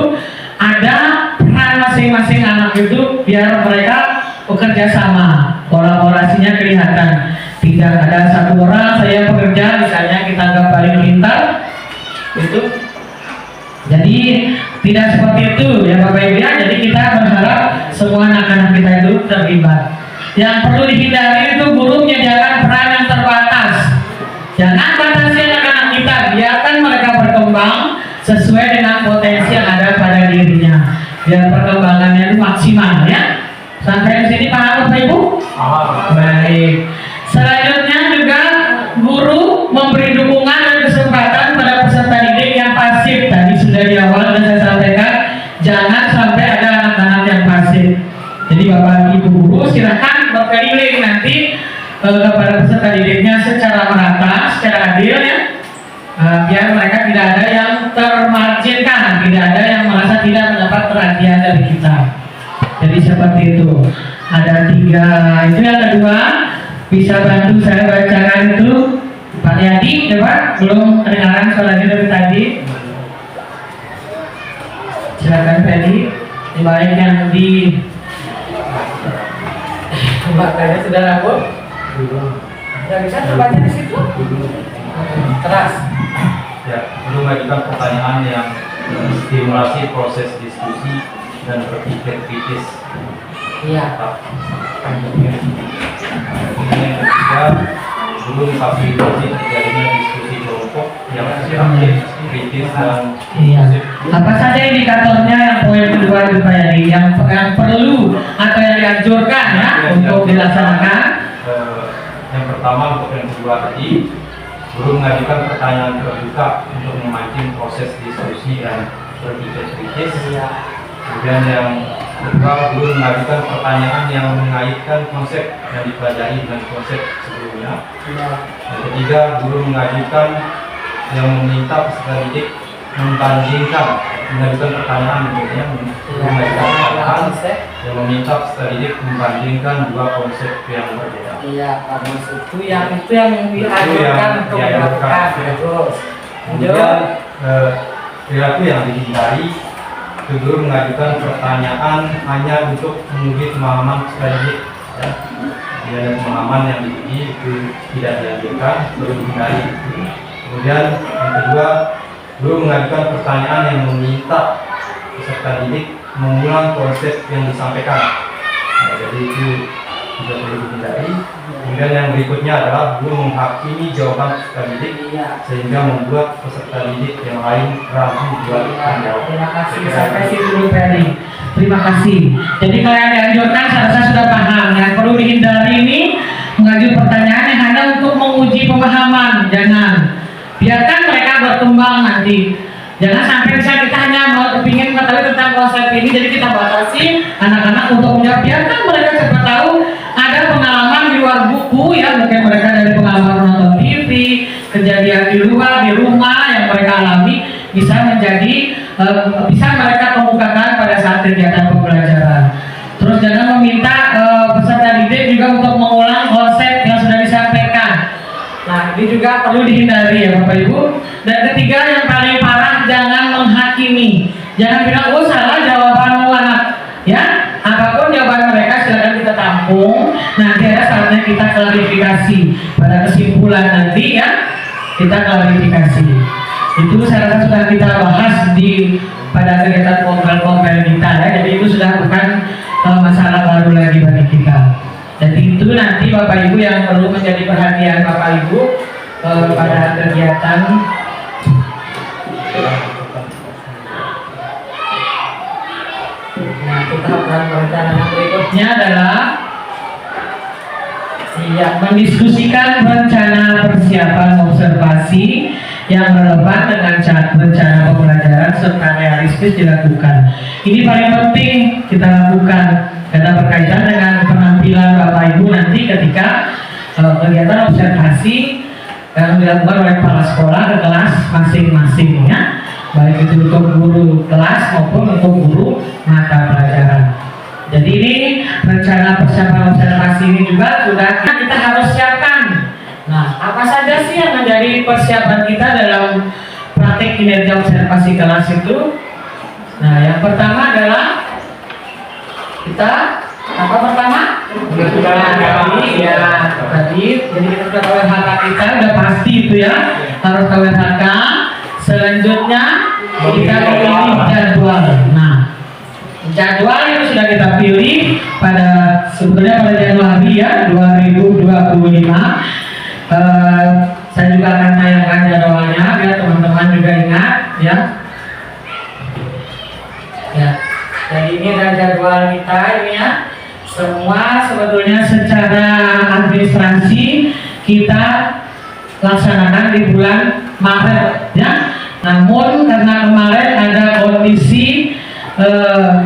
ada peran masing-masing anak itu biar mereka bekerja sama, kolaborasinya kelihatan. Tidak ada satu orang saya bekerja misalnya kita anggap paling pintar itu. Jadi tidak seperti itu ya Bapak Ibu ya. Jadi kita berharap semua anak-anak kita itu terlibat. Yang perlu dihindari itu guru menyediakan peran yang terbatas. Jangan batasi anak-anak kita, biarkan mereka berkembang sesuai dengan potensi yang ada pada dirinya, biar perkembangannya itu maksimal ya. Sampai di sini paham Bapak Ibu? Baik. Selanjutnya juga guru memberi dukungan dan kesempatan pada peserta didik yang pasif. Tadi sudah di awal sudah saya sampaikan, jangan sampai ada anak-anak yang pasif. Jadi Bapak Ibu guru silahkan berkeliling nanti kepada peserta didiknya secara merata, secara adil ya. Biar mereka tidak ada yang termarginkan, tidak ada yang merasa tidak mendapat perhatian dari kita. Jadi seperti itu. Ada tiga. Itu yang kedua, bisa bantu saya bacakan itu Pak Yadi ya Pak, belum kedengaran suaranya dari tadi. Silakan Pak Yadi. Baik yang di Mbaknya sudah rampung? Tidak bisa terbaca di situ? Keras. Ya, perlu mengajukan pertanyaan yang stimulasi proses diskusi dan berpikir kritis. Iya. Kemudian yang ketiga, perlu memfasilitasi terjadinya diskusi kelompok yang aktif, kritis dan iya. Apa saja indikatornya yang poin kedua itu Pak Yadi, yang perlu atau yang dianjurkan ya untuk dilaksanakan? Yang pertama untuk yang kedua tadi, guru mengajukan pertanyaan terbuka untuk memancing proses diskusi dan berpikir kritis. Kemudian yang kedua, guru mengajukan pertanyaan yang mengaitkan konsep yang dipelajari dengan konsep sebelumnya. Yang ketiga, guru mengajukan yang meminta peserta didik mengajukan pertanyaan yang meminta peserta didik membandingkan dua konsep yang berbeda. Iya, itu yang dianjurkan untuk dilakukan. Terus, kemudian perilaku yang dihindari, guru mengajukan pertanyaan hanya untuk menguji pemahaman peserta didik. Kemudian pemahaman yang diuji itu tidak dianjurkan, perlu dihindari. Kemudian yang kedua, guru mengajukan pertanyaan yang meminta peserta didik mengulang konsep yang disampaikan. Jadi itu juga perlu dihindari. Kemudian yang berikutnya adalah guru menghakimi jawaban peserta didik sehingga membuat peserta didik yang lain ragu buat menjawab. Terima kasih sampai situ dulu Ferry. Terima kasih. Jadi kalau yang dianjurkan saya sudah paham. Yang perlu dihindari ini mengajukan pertanyaan yang hanya untuk menguji pemahaman. Jangan. Biarkan mereka berkembang nanti. Jangan sampai misalnya kita hanya mau kepingin mengetahui tentang konsep ini, jadi kita batasi anak-anak untuk menjawab. Biarkan mereka siapa tahu ada pengalaman di luar buku ya, mungkin mereka dari pengalaman nonton TV, kejadian di luar, di rumah yang mereka alami bisa menjadi bisa mereka kemukakan pada saat kegiatan pembelajaran. Terus jangan meminta peserta didik juga untuk mengulang konsep yang sudah disampaikan. Nah, ini juga perlu dihindari ya Bapak Ibu. Dan ketiga yang paling parah, jangan menghakimi. Jangan bilang, oh salah jawabanmu anak. Ya, apapun jawaban mereka silakan kita tampung. Nanti ada saatnya kita klarifikasi. Pada kesimpulan nanti ya, kita klarifikasi. Itu saya rasa sudah kita bahas pada kegiatan kompel-kompel kita ya. Jadi itu sudah bukan masalah baru lagi bagi kita. Jadi itu nanti Bapak Ibu yang perlu menjadi perhatian Bapak Ibu pada kegiatan tahapan perencanaan berikutnya adalah mendiskusikan rencana persiapan observasi yang relevan dengan rencana pembelajaran serta realistis dilakukan. Ini paling penting kita lakukan karena berkaitan dengan penampilan Bapak Ibu nanti ketika kegiatan observasi yang dilakukan oleh kepala sekolah ke kelas masing-masing ya, baik itu untuk guru kelas maupun untuk guru mata pelajaran. Jadi ini rencana persiapan observasi ini juga sudah kita harus siapkan. Nah, apa saja sih yang menjadi persiapan kita dalam praktik kinerja observasi kelas itu? Nah, yang pertama adalah kita apa pertama? Tadi jadi kita sudah tahu HK kita udah pasti itu ya, harus tahu HK. Selanjutnya kita pilih jadwal. Nah, jadwal itu sudah kita pilih sebetulnya pada Januari ya 2025. Saya juga akan tayangkan jadwalnya biar teman-teman juga ingat ya. Ya, jadi ini adalah jadwal kita ini ya. Semua sebetulnya secara administrasi kita laksanakan di bulan Maret ya. Namun karena kemarin ada kondisi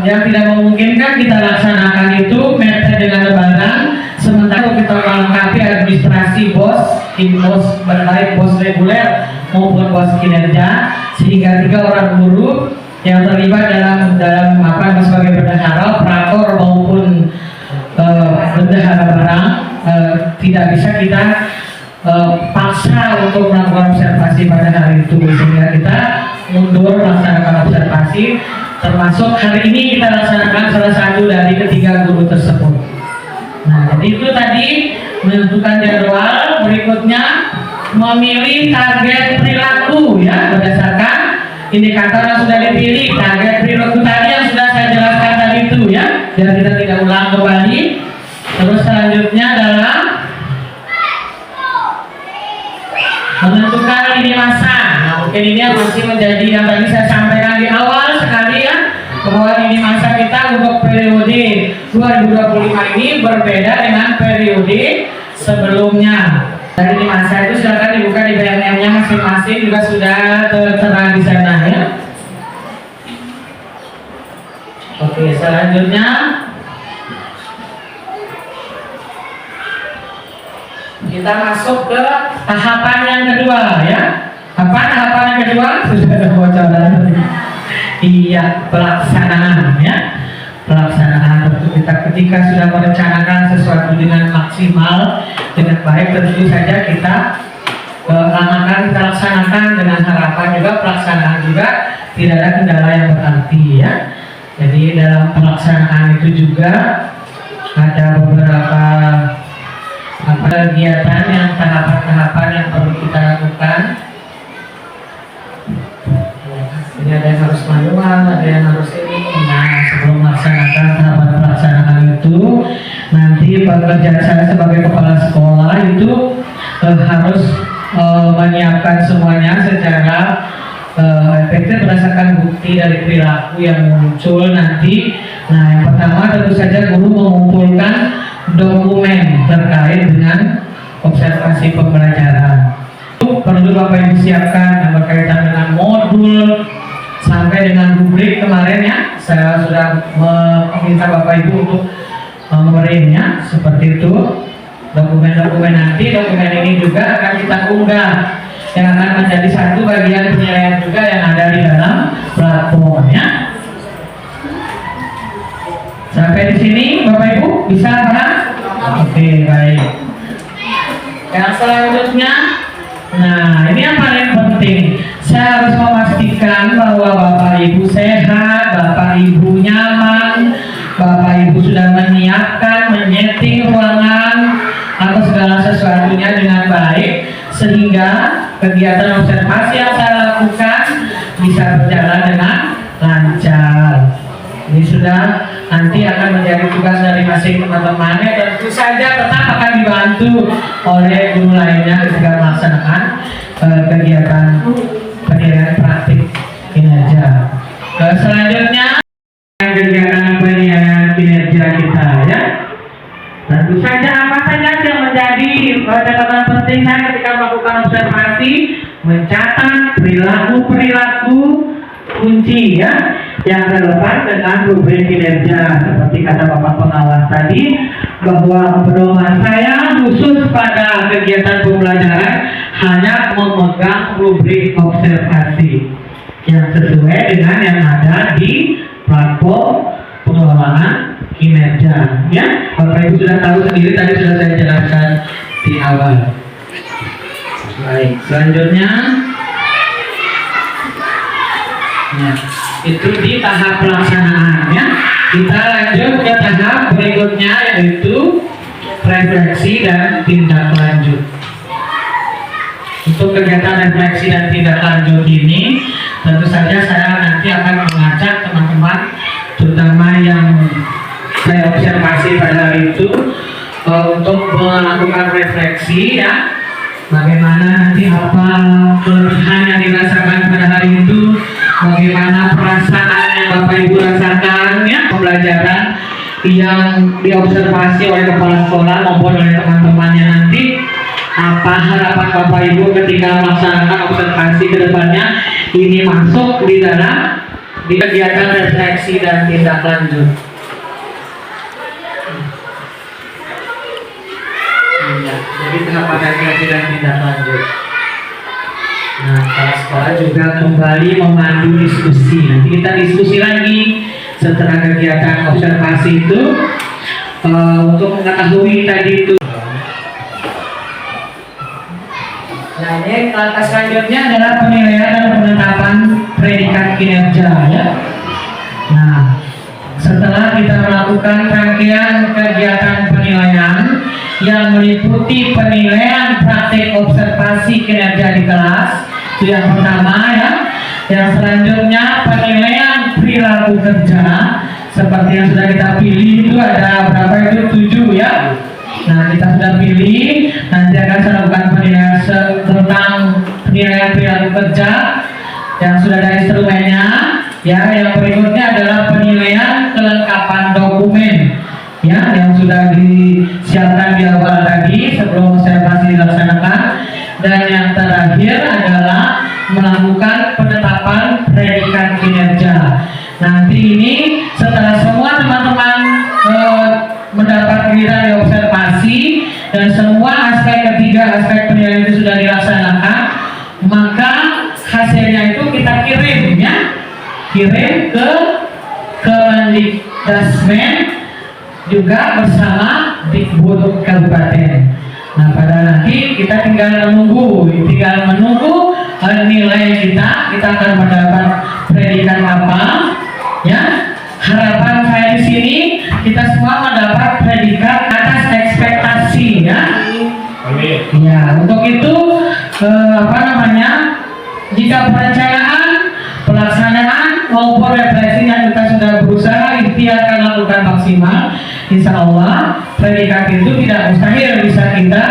yang tidak memungkinkan kita laksanakan itu mepet dengan Lebaran, sementara kita melengkapi administrasi bos baik bos reguler maupun bos kinerja, sehingga 3 orang guru yang terlibat dalam apa sebagai bendahara, prakor maupun bendahara barang tidak bisa kita paksa untuk melakukan observasi pada hari itu, sehingga kita mundur melaksanakan observasi, termasuk hari ini kita laksanakan salah satu dari ketiga guru tersebut. Nah, jadi itu tadi menentukan jadwal. Berikutnya memilih target perilaku ya, berdasarkan indikator yang sudah dipilih. Target perilaku tadi yang sudah saya jelaskan tadi itu ya, biar kita tidak ulang kembali. Terus selanjutnya adalah menentukan lini masa. Nah, mungkin ini yang masih menjadi yang tadi saya sampaikan di awal sekali ya, bahwa lini masa kita untuk periode 2025 ini berbeda dengan periode sebelumnya. Dari lini masa itu silakan dibuka di BNM-nya masing-masing, juga sudah tertera di sana ya. Oke, selanjutnya kita masuk ke tahapan yang kedua ya. Apa tahapan yang kedua? Sudah ada bocoran. Iya, pelaksanaan ya. Pelaksanaan kita ketika sudah merencanakan sesuatu dengan maksimal, dengan baik, tentu saja kita laksanakan dengan harapan juga pelaksanaan juga tidak ada kendala yang berarti ya. Jadi dalam pelaksanaan itu juga ada beberapa kegiatan yang tahapan-tahapan yang perlu kita lakukan. Ini ada yang harus manual, ada yang harus ini. Nah, sebelum melaksanakan tahapan pelaksanaan itu, nanti pekerjaan saya sebagai kepala sekolah itu harus menyiapkan semuanya secara efektif berdasarkan bukti dari perilaku yang muncul nanti. Nah, yang pertama tentu saja guru mengumpulkan dokumen terkait dengan observasi pembelajaran. Itu perlu Bapak Ibu siapkan yang berkaitan dengan modul sampai dengan rubrik kemarin ya. Saya sudah meminta Bapak Ibu untuk memberinya seperti itu. Dokumen-dokumen nanti, dokumen ini juga akan kita unggah yang akan menjadi satu bagian penilaian juga yang ada di dalam platformnya. Sampai di sini Bapak Ibu bisa paham? Oke, baik. Yang selanjutnya, nah ini yang paling penting. Saya harus memastikan bahwa Bapak Ibu sehat, Bapak Ibu nyaman, Bapak Ibu sudah menyiapkan, menyeting ruangan atau segala sesuatunya dengan baik sehingga kegiatan observasi yang saya lakukan bisa berjalan dengan lancar. Ini sudah nanti akan menjadi tugas dari masing teman-temannya, tentu saja tetap akan dibantu oleh guru lainnya ketika melaksanakan kegiatan penilaian praktik kinerja. Selanjutnya kegiatan penilaian kinerja kita ya. Tentu saja apa saja yang menjadi catatan penting saya ketika melakukan observasi, mencatat perilaku kunci ya yang relevan dengan rubrik kinerja seperti kata Bapak pengawas tadi, bahwa pedoman saya khusus pada kegiatan pembelajaran hanya memegang rubrik observasi yang sesuai dengan yang ada di platform pengelolaan kinerja ya. Bapak Ibu sudah tahu sendiri, tadi sudah saya jelaskan di awal. Baik, selanjutnya ya, itu di tahap pelaksanaan ya. Kita lanjut ke tahap berikutnya yaitu refleksi dan tindak lanjut. Untuk kegiatan refleksi dan tindak lanjut ini tentu saja saya nanti akan mengajak teman-teman terutama yang saya observasi pada hari itu untuk melakukan refleksi ya, bagaimana nanti apa kelebihan yang dirasakan pada hari itu, bagaimana perasaan yang Bapak Ibu rasakan ya, pembelajaran yang diobservasi oleh kepala sekolah maupun oleh teman-temannya nanti, apa harapan Bapak Ibu ketika melaksanakan observasi ke depannya ini masuk di dalam di kegiatan refleksi dan tindak lanjut. Ya, jadi tahapan refleksi dan tindak lanjut. Nah, kepala sekolah juga kembali memandu diskusi. Nanti kita diskusi lagi setelah kegiatan observasi itu untuk mengetahui tadi itu. Nah, ini langkah selanjutnya adalah penilaian dan penetapan predikat kinerja ya. Nah, setelah kita melakukan rangkaian kegiatan penilaian yang meliputi penilaian praktik observasi kinerja di kelas, itu yang pertama ya. Yang selanjutnya penilaian perilaku kerja seperti yang sudah kita pilih itu ada berapa itu 7 ya. Nah, kita sudah pilih, nanti akan saya lakukan penilaian tentang penilaian perilaku kerja yang sudah ada instrumennya ya. Yang berikutnya adalah penilaian kelengkapan dokumen ya, yang sudah disiapkan di awal tadi sebelum observasi dilaksanakan. Dan yang terakhir adalah melakukan penetapan predikat kinerja. Nanti ini setelah semua teman-teman mendapat giliran di observasi dan semua aspek ketiga aspek penilaian itu sudah dilaksanakan, maka hasilnya itu kita kirim ya, kirim ke Kemendikbudrismen juga bersama Dikbud Kabupaten. Nah, pada nanti kita tinggal menunggu nilai kita akan mendapat predikat apa ya. Harapan saya di sini kita semua mendapat predikat atas ekspektasi ya. Amin. Ya, untuk itu jika perencanaan, pelaksanaan maupun refleksi yang kita sudah berusaha ikhtiarkan lakukan maksimal, insya Allah predikat itu tidak mustahil bisa kita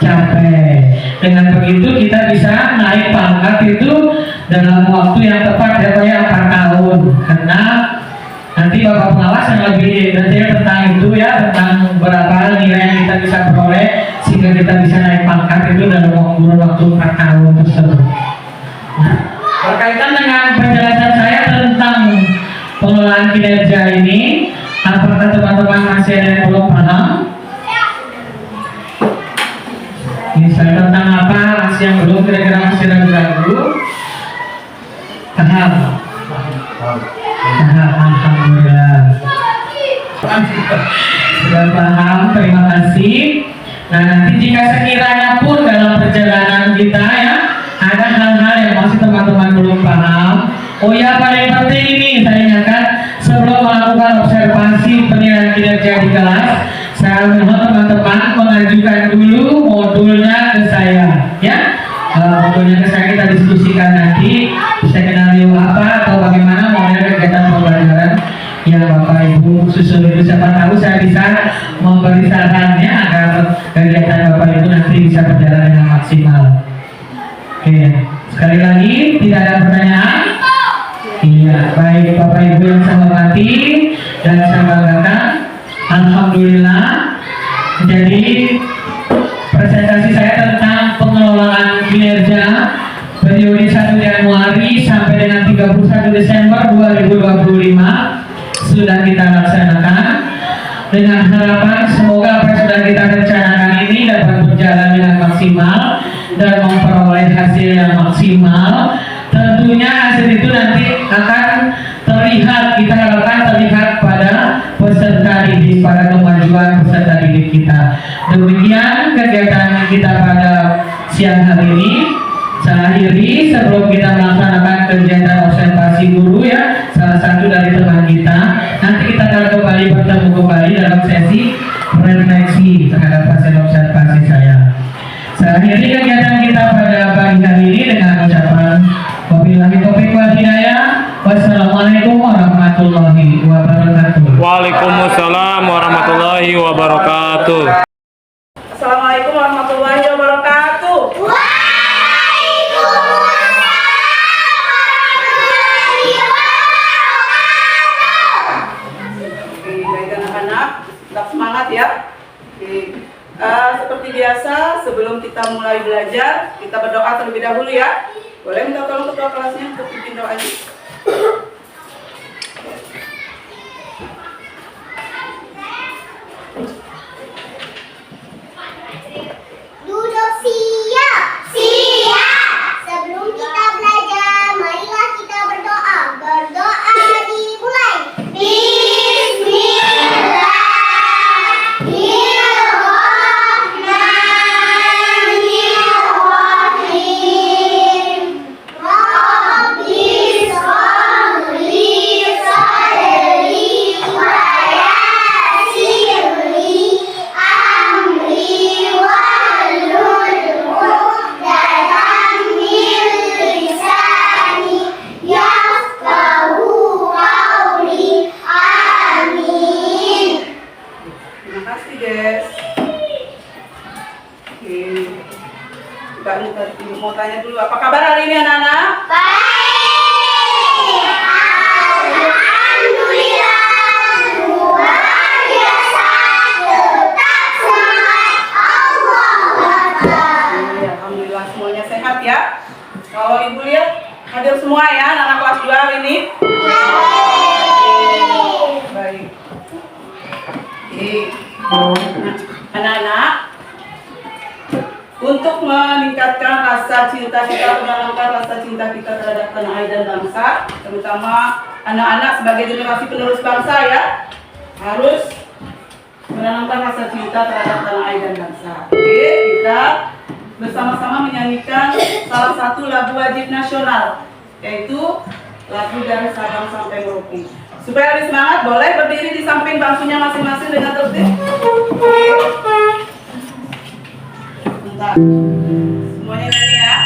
capai. Dengan begitu kita bisa naik pangkat itu dalam waktu yang tepat, ya 4 tahun. Karena nanti Bapak Pengawas yang lebih detail tentang itu ya, tentang berapa nilai yang kita bisa peroleh sehingga kita bisa naik pangkat itu dalam waktu 4 tahun tersebut. Nah, berkaitan dengan penjelasan saya tentang pengelolaan kinerja ini, apakah teman-teman masih ada yang belum paham? Misalnya tentang apa masih yang belum, kira-kira masih ragu-ragu? Paham? Alhamdulillah. Sudah paham, terima kasih. Nah, nanti jika sekiranya pun dalam perjalanan kita ya ada hal-hal yang masih teman-teman belum paham, oh ya, paling penting ini saya ingatkan, sebelum melakukan observasi penilaian kinerja di kelas, saya mohon teman-teman mengajukan dulu modulnya ke saya ya. Modulnya ke saya kita diskusikan nanti skenario apa atau bagaimana model kegiatan pembelajaran yang Bapak Ibu susun itu, siapa tahu saya bisa memberi sarannya agar kegiatan Bapak Ibu nanti bisa berjalan dengan maksimal. Oke, sekali lagi tidak ada pertanyaan? Iya, baik Bapak Ibu yang saya hormati dan saya banggakan, alhamdulillah. Jadi presentasi saya tentang pengelolaan kinerja periode 1 Januari sampai dengan 31 Desember 2025 sudah kita laksanakan, dengan harapan semoga apa yang sudah kita rencanakan ini dapat berjalan dengan maksimal dan memperoleh hasil yang maksimal. Tentunya hasil itu nanti akan terlihat, kita harapkan terlihat pada peserta didik, pada kemajuan peserta didik kita. Demikian kegiatan kita pada siang hari ini. Saya akhiri sebelum kita melaksanakan kegiatan observasi guru ya, salah satu dari teman kita. Nanti kita akan kembali bertemu kembali dalam sesi refleksi terhadap hasil observasi saya. Saya akhiri kegiatan kita pada pagi hari ini dengan ucapan wabillahi taufiq wal hidayah. Wassalamualaikum warahmatullahi wabarakatuh. Waalaikumsalam warahmatullahi wabarakatuh. Assalamualaikum warahmatullahi wabarakatuh. Baik anak-anak, tetap semangat ya. Seperti biasa, sebelum kita mulai belajar, kita berdoa terlebih dahulu ya. Boleh minta tolong ketua kelasnya untuk bikin doanya. Duduk siap. Siap. Sebelum kita belajar, marilah kita berdoa. Berdoa dimulai. Bismillahirrahmanirrahim. Rabbis sholli sadri wa yassirli amri wahlul uqdatam min lisani yafqahu qawli. Amin. Terima kasih guys. Oke. Mbak mau tanya dulu, apa kabar hari ini anak-anak? Baik. Alhamdulillah. Luar biasa. Tetap semangat. Allahu Akbar. Alhamdulillah semuanya sehat ya. Kalau ibu lihat hadir semua ya anak-anak kelas 2 hari ini. Baik. Anak-anak, untuk meningkatkan rasa cinta kita, menanamkan rasa cinta kita terhadap tanah air dan bangsa, terutama anak-anak sebagai generasi penerus bangsa ya, harus menanamkan rasa cinta terhadap tanah air dan bangsa. Oke, kita bersama-sama menyanyikan salah satu lagu wajib nasional, yaitu lagu dari Sabang sampai Merauke. Supaya lebih semangat, boleh berdiri di samping bangkunya masing-masing dengan tertib. Bentar. Semuanya nyanyi ya.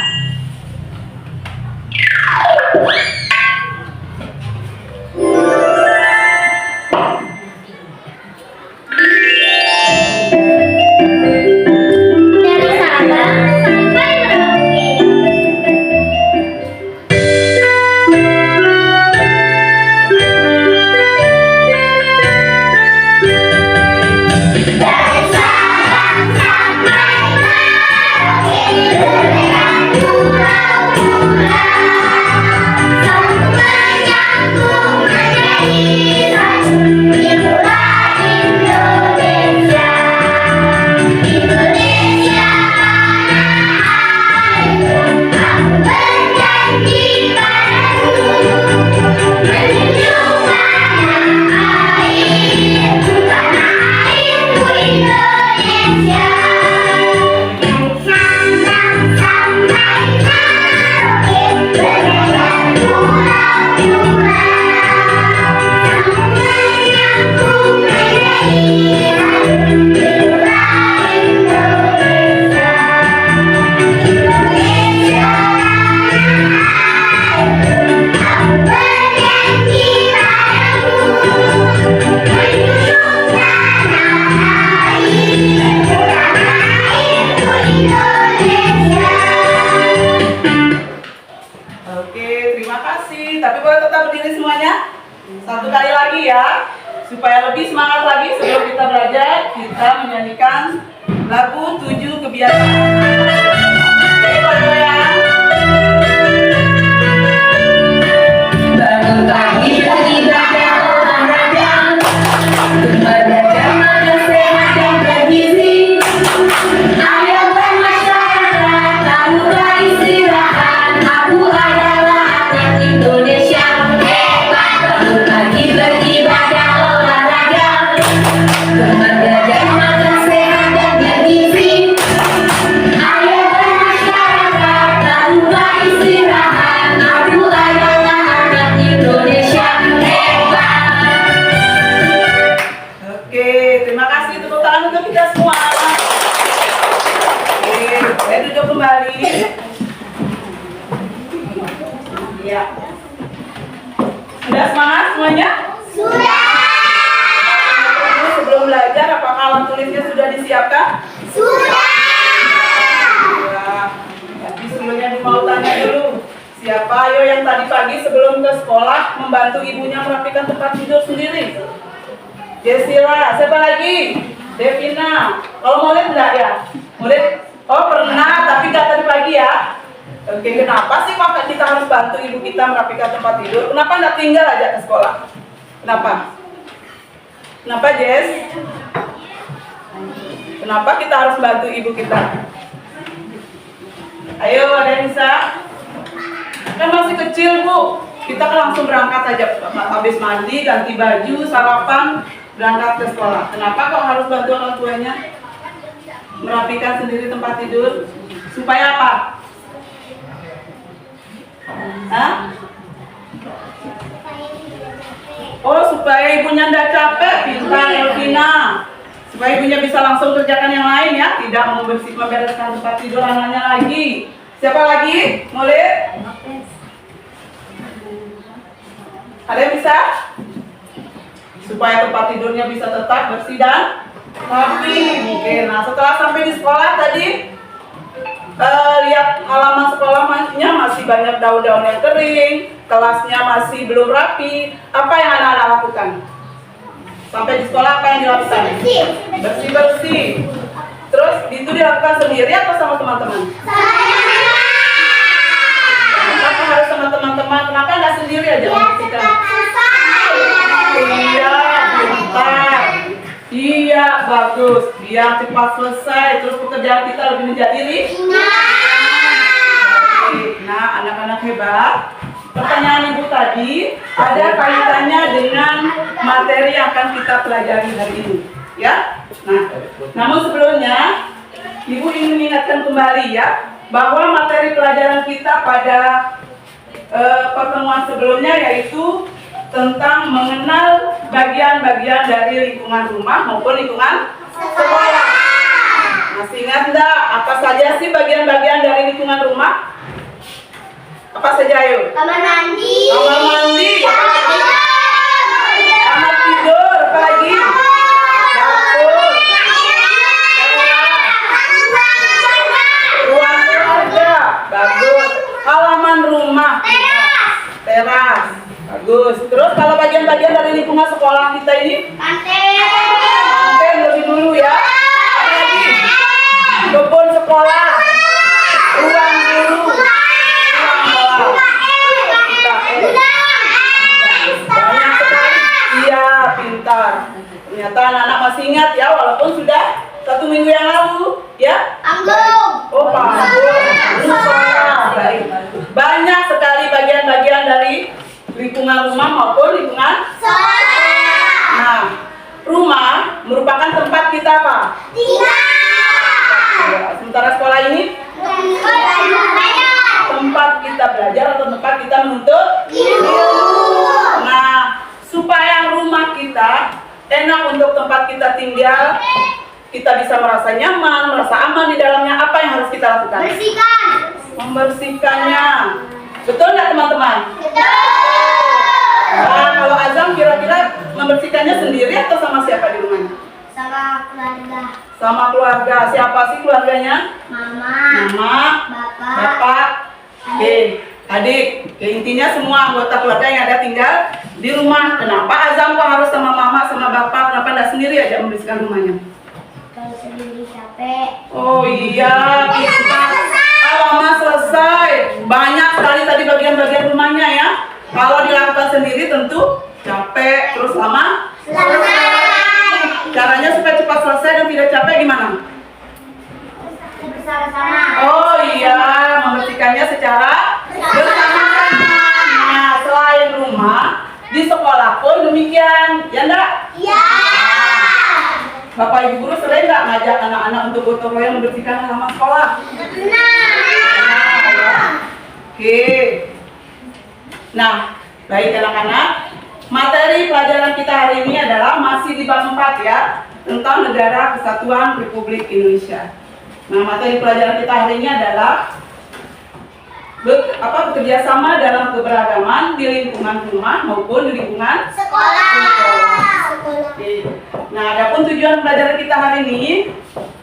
Dari Sabang sampai berdiri semuanya? Satu kali lagi ya. Supaya lebih semangat lagi sebelum kita belajar, kita menyanyikan lagu 7 kebiasaan. Oke, goyang. Bangun pagi pergi belajar olahraga, belajar makan sehat dan bergizi. Ayo bermasyarakat, tanpa istirahat. Aku adalah anak Indonesia hebat. Bangun pagi pergi belajar olahraga, belajar makan sehat dan bergizi. Ayo bermasyarakat, tanpa istirahat. Aku adalah anak Indonesia hebat. Oke, terima kasih, tepuk tangan untuk kita semua. Oke, saya duduk kembali. Ya. Sudah semangat semuanya? Sudah. Sebelum belajar, apakah alat tulisnya sudah disiapkan? Sudah. Ya. Tapi sebelumnya mau tanya dulu. Siapa ayo yang tadi pagi sebelum ke sekolah membantu ibunya merapikan tempat tidur sendiri? Desila, siapa lagi? Devina. Kalau mau lihat enggak ya? Mau lihat? Oh pernah, tapi enggak tadi pagi ya. Oke, kenapa sih kok kita harus bantu ibu kita merapikan tempat tidur? Kenapa enggak tinggal aja ke sekolah? Kenapa? Kenapa Jess? Kenapa kita harus bantu ibu kita? Ayo, ada yang bisa? Kan masih kecil bu, kita kan langsung berangkat aja, habis mandi, ganti baju, sarapan, berangkat ke sekolah. Kenapa kok harus bantu orang tuanya merapikan sendiri tempat tidur? Supaya apa? Hah? Oh, supaya ibunya tidak capek, pintar Elvina. Supaya ibunya bisa langsung kerjakan yang lain ya, tidak membereskan tempat tidur anaknya lagi. Siapa lagi? Mau lihat? Ada yang bisa? Supaya tempat tidurnya bisa tetap bersih dan rapi. Oke, nah setelah sampai di sekolah tadi, lihat halaman sekolahnya masih banyak daun-daun yang kering, kelasnya masih belum rapi. Apa yang anak-anak lakukan? Sampai di sekolah apa yang dilakukan? Bersih-bersih. Terus itu dilakukan sendiri atau sama teman-teman? Kenapa harus sama teman-teman? Kenapa nggak sendiri aja membersihkan? Iya, pintar. Iya, bagus. Biar cepat selesai. Terus pekerjaan kita lebih menjadi Nah, anak-anak hebat. Pertanyaan ibu tadi ada kaitannya dengan materi yang akan kita pelajari hari ini, ya. Nah, namun sebelumnya ibu ingin mengingatkan kembali ya bahwa materi pelajaran kita pada pertemuan sebelumnya yaitu tentang mengenal bagian-bagian dari lingkungan rumah maupun lingkungan sekolah. Masih ingat enggak apa saja sih bagian-bagian dari lingkungan rumah? Apa saja ayo? Kamar mandi. Kamar mandi. Kamar tidur. Apa lagi? Dapur. Ruang keluarga. Bagus. Halaman rumah. Teras. Bagus. Terus kalau bagian-bagian dari lingkungan sekolah kita ini? Kantin lebih dulu ya. Apa lagi? Kebun sekolah. Ruang guru. Banyak sekali. Iya, pintar. Ternyata anak-anak masih ingat ya, walaupun sudah 1 minggu yang lalu, ya. Oh, baik. Banyak sekali bagian-bagian dari lingkungan rumah maupun lingkungan sekolah. Nah, rumah merupakan tempat kita apa? Tinggal. Sementara sekolah ini tempat kita belajar atau tempat kita menuntut ilmu. Nah, supaya rumah kita enak untuk tempat kita tinggal, kita bisa merasa nyaman, merasa aman di dalamnya, apa yang harus kita lakukan? Membersihkannya. Betul nggak teman-teman? Nah, kalau Azam kira-kira membersihkannya sendiri atau sama siapa di rumahnya? Sama keluarga. Sama keluarga. Siapa sih keluarganya? Mama. Mama, Bapak. Bapak, adik. Ya, intinya semua anggota keluarga yang ada tinggal di rumah. Kenapa Azam kok harus sama mama sama bapak? Kenapa nggak sendiri aja membersihkan rumahnya? Kalau sendiri capek. Oh iya, kita lama selesai. Banyak sekali tadi bagian-bagian rumahnya ya. Kalau dilakukan sendiri tentu capek, terus lama. Caranya supaya cepat selesai dan tidak capek gimana? Bersama-sama. Oh iya, membersihkannya secara bersama-sama. Nah, selain rumah, di sekolah pun demikian, ya enggak? Iya. Bapak Ibu guru sering nggak ngajak anak-anak untuk gotong royong membersihkan halaman sekolah? Oke. Nah, baik anak-anak. Materi pelajaran kita hari ini adalah masih di bab 4 ya, tentang Negara Kesatuan Republik Indonesia. Nah, materi pelajaran kita hari ini adalah bekerja sama dalam keberagaman di lingkungan rumah maupun di lingkungan Sekolah. Oke. Nah, adapun tujuan pelajaran kita hari ini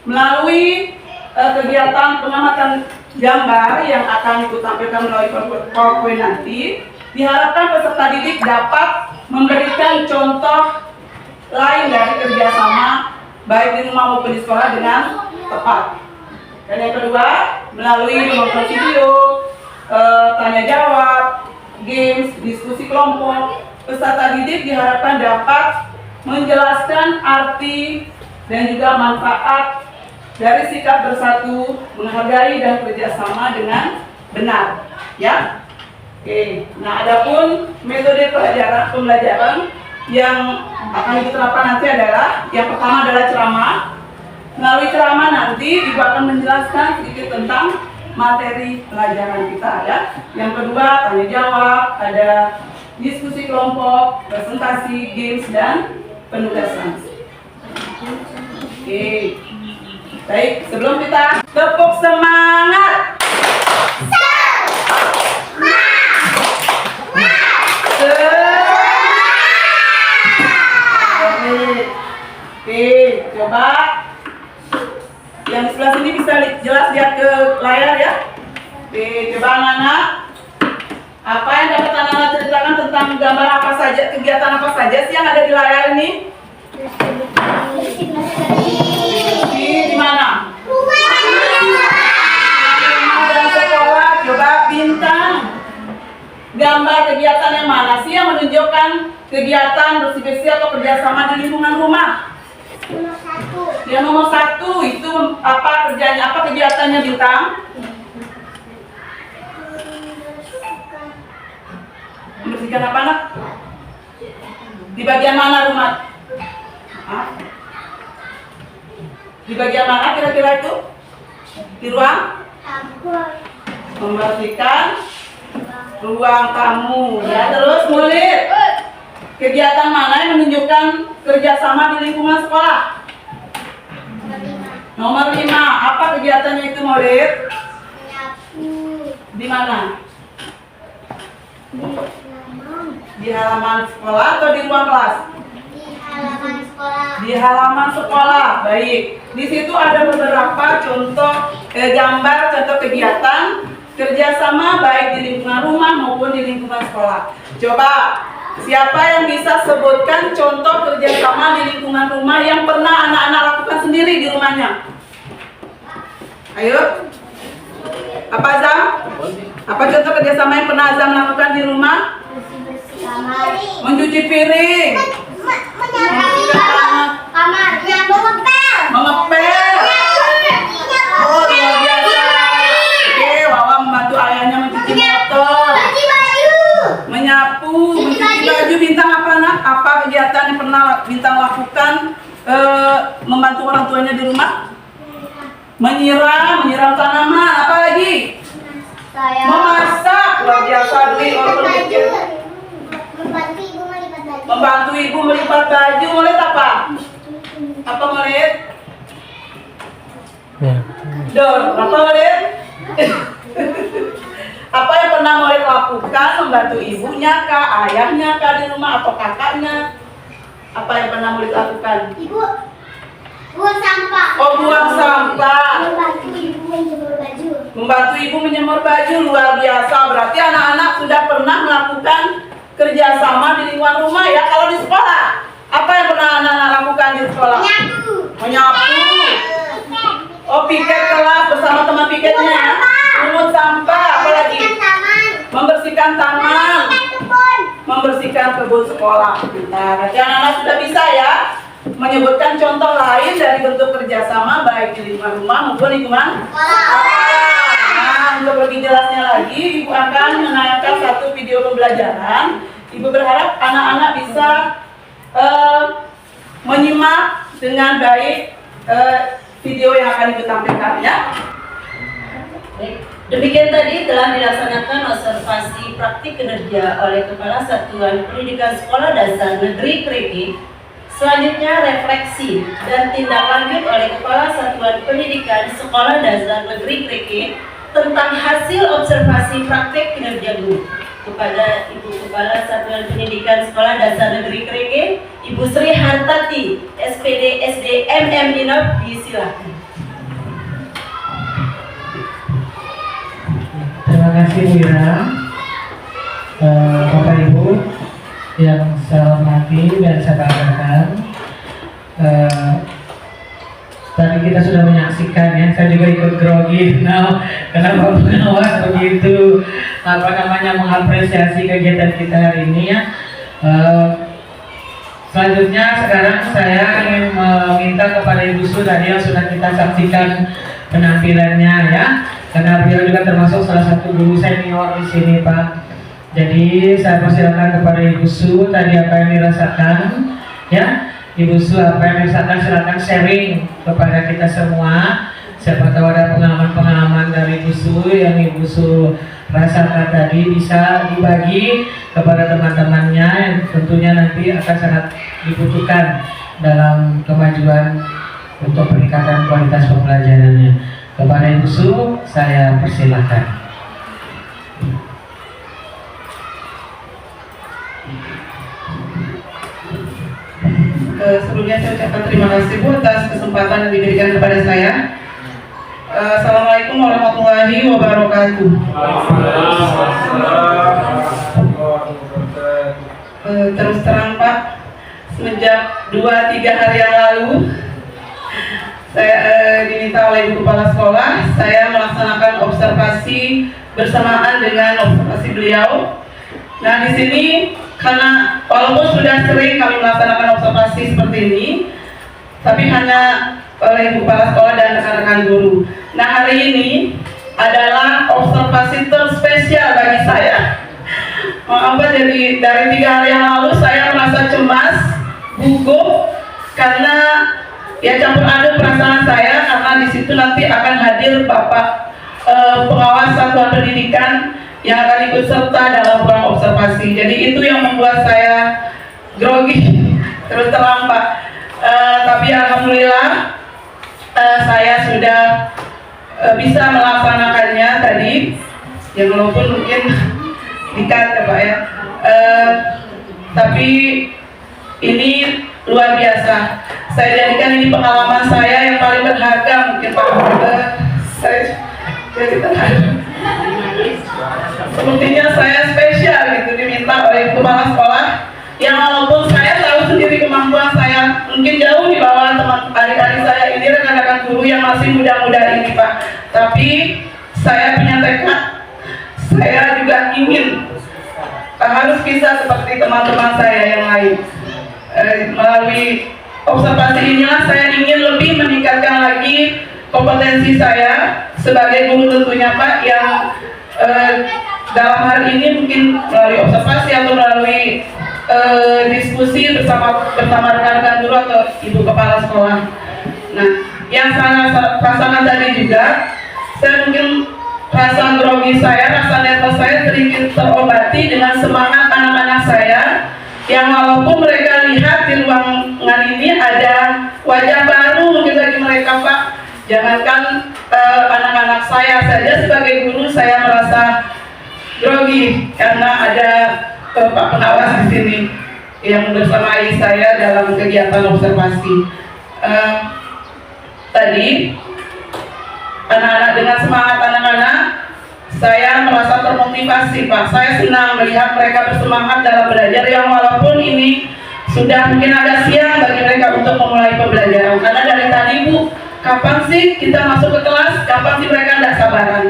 melalui kegiatan pengamatan gambar yang akan ditampilkan melalui PowerPoint nanti, diharapkan peserta didik dapat memberikan contoh lain dari kerjasama baik di rumah maupun di sekolah dengan tepat. Dan yang kedua, melalui menonton video, tanya jawab, games, diskusi kelompok, peserta didik diharapkan dapat menjelaskan arti dan juga manfaat dari sikap bersatu, menghargai dan kerjasama dengan benar, ya. Oke, nah adapun metode pembelajaran yang akan diterapkan nanti adalah yang pertama adalah ceramah. Melalui ceramah nanti Ibu akan menjelaskan sedikit tentang materi pelajaran kita ya. Yang kedua tanya jawab, ada diskusi kelompok, presentasi, games dan penugasan. Oke, baik sebelum kita tepuk semangat. Oke, coba yang di sebelah sini bisa jelas lihat ke layar ya. Oke, coba anak-anak, apa yang dapat anak-anak ceritakan tentang gambar apa saja, kegiatan apa saja sih yang ada di layar ini? Di mana? Rumah dan sekolah. Coba bintang gambar kegiatan yang mana sih yang menunjukkan kegiatan bersih-bersih atau kerjasama di lingkungan rumah? Yang nomor 1 itu apa kerjanya, apa kegiatannya bintang? Membersihkan apa nak? Di bagian mana rumah? Hah? Di bagian mana kira-kira itu? Di ruang? Membersihkan ruang tamu. Ya, terus murid. Kegiatan mana yang menunjukkan kerjasama di lingkungan sekolah? Nomor 5. Apa kegiatannya itu murid? Di mana? Di halaman sekolah atau di ruang kelas? Di halaman sekolah. Baik. Di situ ada beberapa contoh gambar, contoh kegiatan kerjasama baik di lingkungan rumah maupun di lingkungan sekolah. Coba siapa yang bisa sebutkan contoh kerjasama di lingkungan rumah yang pernah anak-anak lakukan sendiri di rumahnya? Ayo. Apa Azam? Apa contoh kerjasama yang pernah Azam lakukan di rumah? Mencuci piring. Kamarnya mengepel. Mengepel. Oh, luar biasa. Oke, Wawa membantu ayahnya mencuci motor. Menyapu, mencuci baju. Bintang apa nak? Apa kegiatan yang pernah Bintang lakukan membantu orang tuanya di rumah? Menyiram tanaman. Apa lagi? Memasak. Luar biasa Dwi. Membantu ibu melipat baju. Murid apa? Apa murid? Dor. Apa murid? Apa yang pernah murid lakukan membantu ibunya kah, ayahnya kah di rumah atau kakaknya? Apa yang pernah murid lakukan? Ibu. Buang sampah. Oh, buang sampah. Membantu ibu menjemur baju. Membantu ibu menjemur baju, luar biasa. Berarti anak-anak sudah pernah melakukan kerjasama di lingkungan rumah ya. Kalau di sekolah, apa yang pernah anak-anak lakukan di sekolah? Menyapu. Menyapu. Oh, piket kelas bersama teman piketnya ya. Pungut sampah, apalagi membersihkan taman, membersihkan kebun sekolah. Nah, berarti anak-anak sudah bisa ya menyebutkan contoh lain dari bentuk kerjasama baik di lingkungan rumah maupun lingkungan sekolah. Nah, untuk lebih jelasnya lagi, Ibu akan menayangkan satu video pembelajaran. Ibu berharap anak-anak bisa menyimak dengan baik video yang akan Ibu tampilkan ya. Baik. Demikian tadi telah dilaksanakan observasi praktik kinerja oleh Kepala Satuan Pendidikan Sekolah Dasar Negeri Kriki. Selanjutnya refleksi dan tindak lanjut oleh Kepala Satuan Pendidikan Sekolah Dasar Negeri Kriki tentang hasil observasi praktik kinerja guru. Kepada Ibu Kepala Satuan Pendidikan Sekolah Dasar Negeri Kriki, Ibu Sri Hartati, SPD SD MM Dinov, disilakan. Terima kasih Bu Ira. Bapak Ibu yang saya hormati dan saya banggakan, tadi kita sudah menyaksikan ya, saya juga ikut grogi. Nah, kenapa pengawas begitu mengapresiasi kegiatan kita hari ini ya. Selanjutnya sekarang saya ingin meminta kepada Ibu Su tadi yang sudah kita saksikan penampilannya ya, karena beliau juga termasuk salah satu guru senior di sini Pak. Jadi saya persilakan kepada Ibu Su tadi apa yang dirasakan ya. Ibu Su apa yang dirasakan silakan sharing kepada kita semua. Siapa tahu ada pengalaman-pengalaman dari Ibu Su yang Ibu Su rasakan tadi bisa dibagi kepada teman-temannya yang tentunya nanti akan sangat dibutuhkan dalam kemajuan untuk peningkatan kualitas pembelajarannya. Kepada Ibu Su, saya persilakan. Sebelumnya saya ucapkan terima kasih Bu atas kesempatan yang diberikan kepada saya. Assalamualaikum warahmatullahi wabarakatuh. Terus terang Pak, semenjak 2-3 hari yang lalu saya diminta oleh Ibu Kepala Sekolah, saya melaksanakan observasi bersamaan dengan observasi beliau. Nah, di sini karena walaupun sudah sering kami melaksanakan observasi seperti ini, tapi hanya oleh Ibu Kepala Sekolah dan rekan-rekan guru. Nah, hari ini adalah observasi terspesial bagi saya. Maaf, jadi dari 3 hari yang lalu saya merasa cemas, gugup, karena ya campur aduk perasaan saya karena di situ nanti akan hadir Bapak pengawas satuan pendidikan yang akan ikut serta dalam program observasi. Jadi itu yang membuat saya grogi terus terang Pak. Tapi alhamdulillah saya sudah bisa melaksanakannya tadi. Ya walaupun mungkin dikat ya Pak ya. Tapi ini luar biasa. Saya jadikan ini pengalaman saya yang paling berharga mungkin Pak. Saya jadi terharu. Sepertinya saya spesial gitu diminta oleh kepala sekolah yang walaupun saya tahu sendiri kemampuan saya mungkin jauh di bawah teman adik-adik saya ini, rekan-rekan guru yang masih muda-muda ini Pak. Tapi saya punya tekad, saya juga ingin harus bisa seperti teman-teman saya yang lain. Melalui observasi inilah saya ingin lebih meningkatkan lagi kompetensi saya sebagai guru tentunya Pak, yang dalam hal ini mungkin melalui observasi atau melalui diskusi bersama rekan-rekan guru atau Ibu Kepala Sekolah. Nah, yang saya rasakan tadi juga, saya mungkin rasa grogi saya, rasa nervous saya sedikit terobati dengan semangat anak-anak saya yang walaupun mereka lihat di ruangan ini ada wajah baru mungkin bagi mereka Pak. Jangankan anak-anak saya saja sebagai guru saya merasa grogi karena ada Pak pengawas di sini yang bersamai saya dalam kegiatan observasi. tadi anak-anak, dengan semangat anak-anak, saya merasa termotivasi Pak. Saya senang melihat mereka bersemangat dalam belajar, yang walaupun ini sudah mungkin agak siang bagi mereka untuk memulai pembelajaran. Karena dari tadi Bu, kapan sih kita masuk ke kelas, kapan sih mereka tidak sabaran.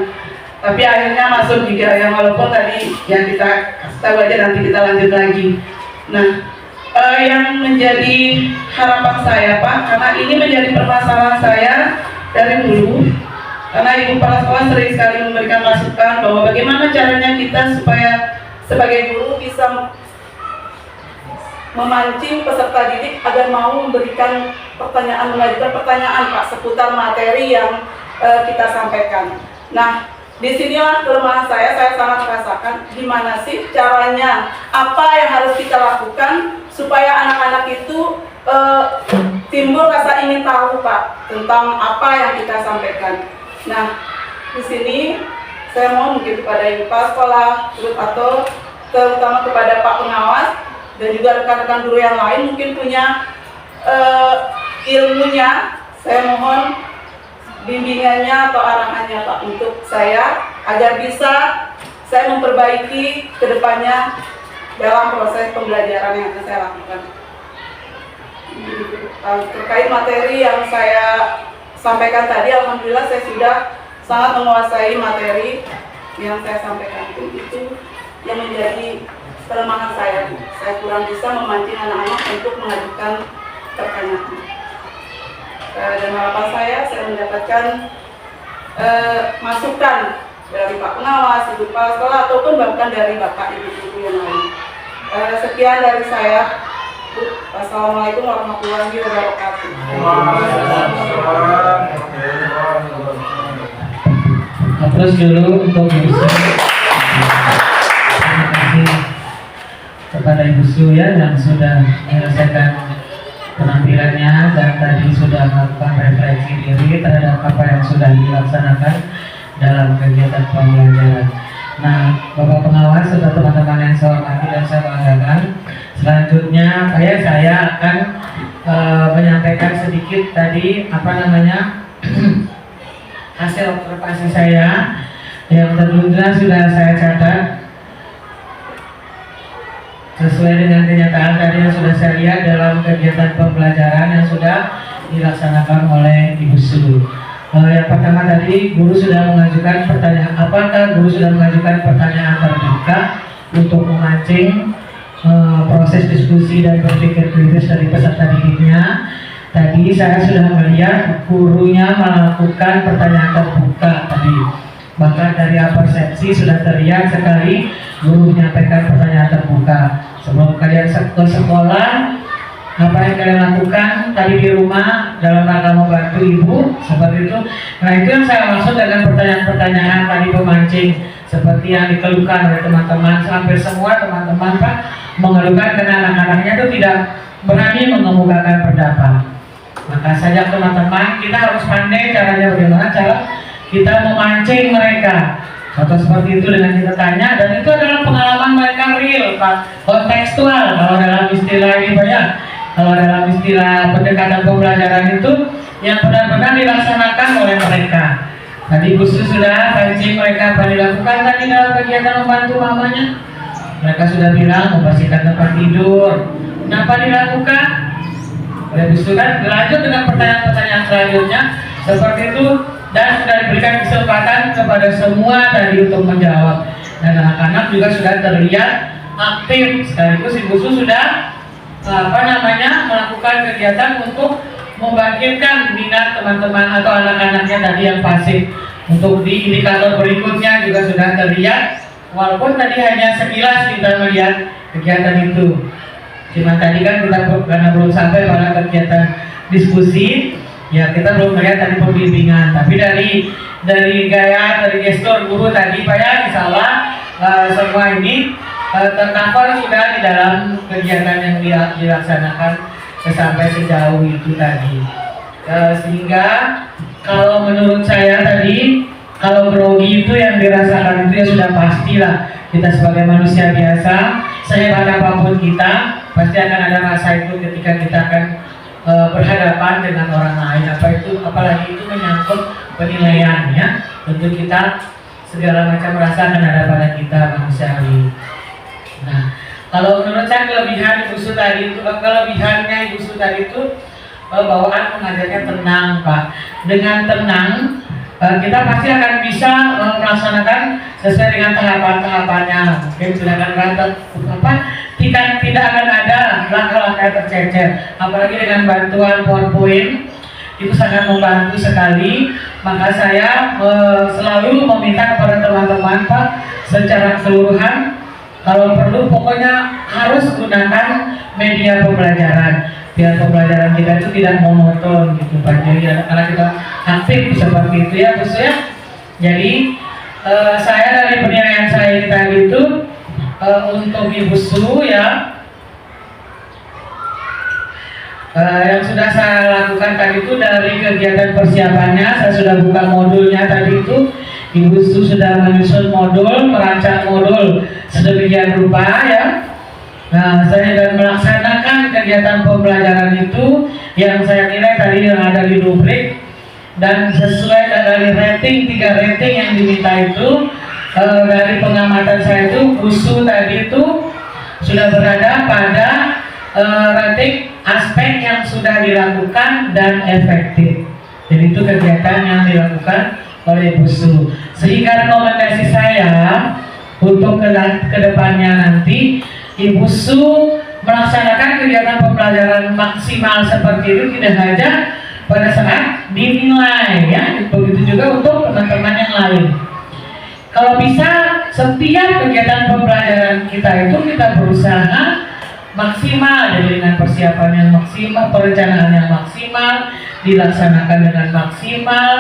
Tapi akhirnya masuk juga, yang walaupun tadi yang kita kasih tahu aja, nanti kita lanjut lagi. Nah, yang menjadi harapan saya Pak, karena ini menjadi permasalahan saya dari dulu, karena Ibu Kepala Sekolah sering sekali memberikan masukan bahwa bagaimana caranya kita supaya sebagai guru bisa memancing peserta didik agar mau memberikan pertanyaan, mengajukan pertanyaan Pak seputar materi yang kita sampaikan. Nah, disinilah kelemahan saya sangat merasakan gimana sih caranya, apa yang harus kita lakukan supaya anak-anak itu timbul rasa ingin tahu Pak tentang apa yang kita sampaikan. Nah, di sini saya mohon mungkin kepada Ibu Kepala Sekolah, atau terutama kepada Pak Pengawas dan juga rekan-rekan guru yang lain mungkin punya ilmunya, saya mohon bimbingannya atau arahannya Pak untuk saya agar bisa saya memperbaiki kedepannya dalam proses pembelajaran yang akan saya lakukan. Terkait materi yang saya sampaikan tadi, alhamdulillah saya sudah sangat menguasai materi yang saya sampaikan. Itu yang menjadi kelemahan saya. Saya kurang bisa memancing anak-anak untuk mengajukan pertanyaan. Dan harapan saya mendapatkan masukan dari Pak Pengawas, Ibu Kepala Sekolah, ataupun bahkan dari Bapak Ibu guru yang lain. Sekian dari saya. Assalamualaikum warahmatullahi wabarakatuh. Terus dulu untuk Ibu Su. Terima kasih kepada Ibu Su ya yang sudah menyelesaikan penampilannya dan tadi sudah melakukan refleksi diri terhadap apa yang sudah dilaksanakan dalam kegiatan pembelajaran. Nah, Bapak Pengawas serta teman-teman yang saya hormati dan saya banggakan, selanjutnya saya akan menyampaikan sedikit tadi hasil observasi saya yang tentunya sudah saya catat sesuai dengan kenyataan tadi yang sudah saya lihat dalam kegiatan pembelajaran yang sudah dilaksanakan oleh Ibu Su. Yang pertama tadi guru sudah mengajukan pertanyaan, apakah guru sudah mengajukan pertanyaan terbuka untuk memancing proses diskusi dan berpikir kritis dari peserta didiknya. Tadi saya sudah melihat gurunya melakukan pertanyaan terbuka tadi. Bahkan dari persepsi sudah terlihat sekali guru menyampaikan pertanyaan terbuka. Sebelum kalian ke sekolah, apa yang kalian lakukan tadi di rumah dalam rangka membantu ibu seperti itu. Nah, itu yang saya maksud dengan pertanyaan-pertanyaan tadi pemancing seperti yang dikeluhkan oleh teman-teman. Hampir semua teman-teman Pak mengeluhkan karena anak-anaknya itu tidak berani mengemukakan pendapat. Maka saja teman-teman, kita harus pandai caranya bagaimana cara kita memancing mereka. Contoh seperti itu dengan kita tanya, dan itu adalah pengalaman mereka real Pak, kontekstual kalau dalam istilah ini banyak. Kalau dalam istilah pendekatan pembelajaran itu yang benar-benar dilaksanakan oleh mereka. Tadi khusus sudah pancing mereka apa dilakukan tadi dalam kegiatan membantu mamanya. Mereka sudah bilang membersihkan tempat tidur. Kenapa dilakukan? Oleh khusus kan lanjut dengan pertanyaan-pertanyaan selanjutnya seperti itu, dan sudah diberikan kesempatan kepada semua tadi untuk menjawab. Dan anak-anak juga sudah terlihat aktif, sekaligus Ibu Su sudah melakukan kegiatan untuk membangkitkan minat teman-teman atau anak-anaknya tadi yang pasif. Untuk di indikator berikutnya juga sudah terlihat, walaupun tadi hanya sekilas kita melihat kegiatan itu. Cuma tadi kan kita karena belum sampai pada kegiatan diskusi, ya kita belum melihat tadi pembimbingan. Tapi dari gaya, dari gestur guru tadi Pak ya, insya Allah semua ini tercover sudah di dalam kegiatan yang dilaksanakan sampai sejauh itu tadi. Sehingga kalau menurut saya tadi, kalau grogi itu yang dirasakan itu ya sudah pastilah. Kita sebagai manusia biasa, sehebat apapun kita, pasti akan ada masa itu ketika kita akan berhadapan dengan orang lain, apalagi itu menyangkut penilaian ya. Tentu kita segala macam rasa akan ada pada kita manusiawi. Nah, kalau menurut saya kelebihannya Ibu Su tadi itu bawaan mengajarnya tenang, Pak. Dengan tenang kita pasti akan bisa melaksanakan sesuai dengan tahapan-tahapannya. Mungkin tidak akan ada langkah-langkah tercecer. Apalagi dengan bantuan PowerPoint itu sangat membantu sekali. Maka saya selalu meminta kepada teman-teman, Pak, secara keseluruhan, kalau perlu pokoknya harus gunakan media pembelajaran biar pembelajaran kita itu tidak monoton gitu Pak. Jadi karena kita aktif seperti itu ya Gus ya. Jadi saya dari penilaian saya tadi itu untuk Ibu Su ya, yang sudah saya lakukan tadi itu dari kegiatan persiapannya, saya sudah buka modulnya tadi itu. Ibu Su sudah menyusun modul, merancang modul sedemikian rupa ya. Nah, saya dan melaksanakan kegiatan pembelajaran itu yang saya nilai tadi yang ada di rubrik, dan sesuai dari rating 3 rating yang diminta itu, dari pengamatan saya itu Bu Su tadi itu sudah berada pada rating aspek yang sudah dilakukan dan efektif. Jadi itu kegiatan yang dilakukan oleh Bu Su. Sehingga rekomendasi saya untuk kedepannya nanti Ibu Su melaksanakan kegiatan pembelajaran maksimal seperti itu tidak hanya pada saat dinilai ya, begitu juga untuk teman-teman yang lain. Kalau bisa setiap kegiatan pembelajaran kita itu kita berusaha maksimal, jadi dengan persiapan yang maksimal, perencanaan yang maksimal, dilaksanakan dengan maksimal.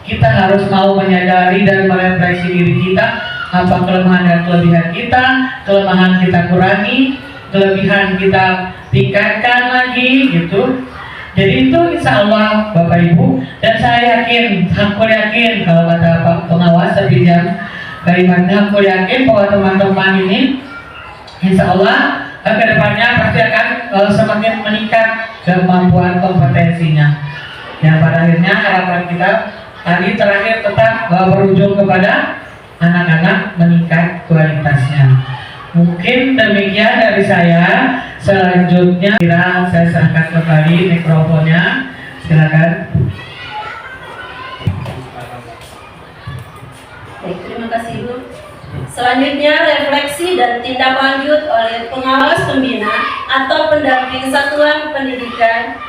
Kita harus mau menyadari dan merefleksi diri kita, apa kelemahan dan kelebihan kita, kelemahan kita kurangi, kelebihan kita tingkatkan lagi gitu. Jadi itu insya Allah Bapak Ibu, dan saya yakin, aku yakin kalau kata Pak Pengawas sebidang kalimatnya, aku yakin bahwa teman-teman ini insya Allah kedepannya pasti akan semakin meningkat kemampuan kompetensinya. Yang pada akhirnya harapan kita tadi terakhir tetap berujung kepada anak-anak meningkat kualitasnya. Mungkin demikian dari saya. Selanjutnya saya serahkan kembali mikrofonnya. Silakan. Baik, terima kasih Ibu. Selanjutnya refleksi dan tindak lanjut oleh pengawas pembina atau pendamping satuan pendidikan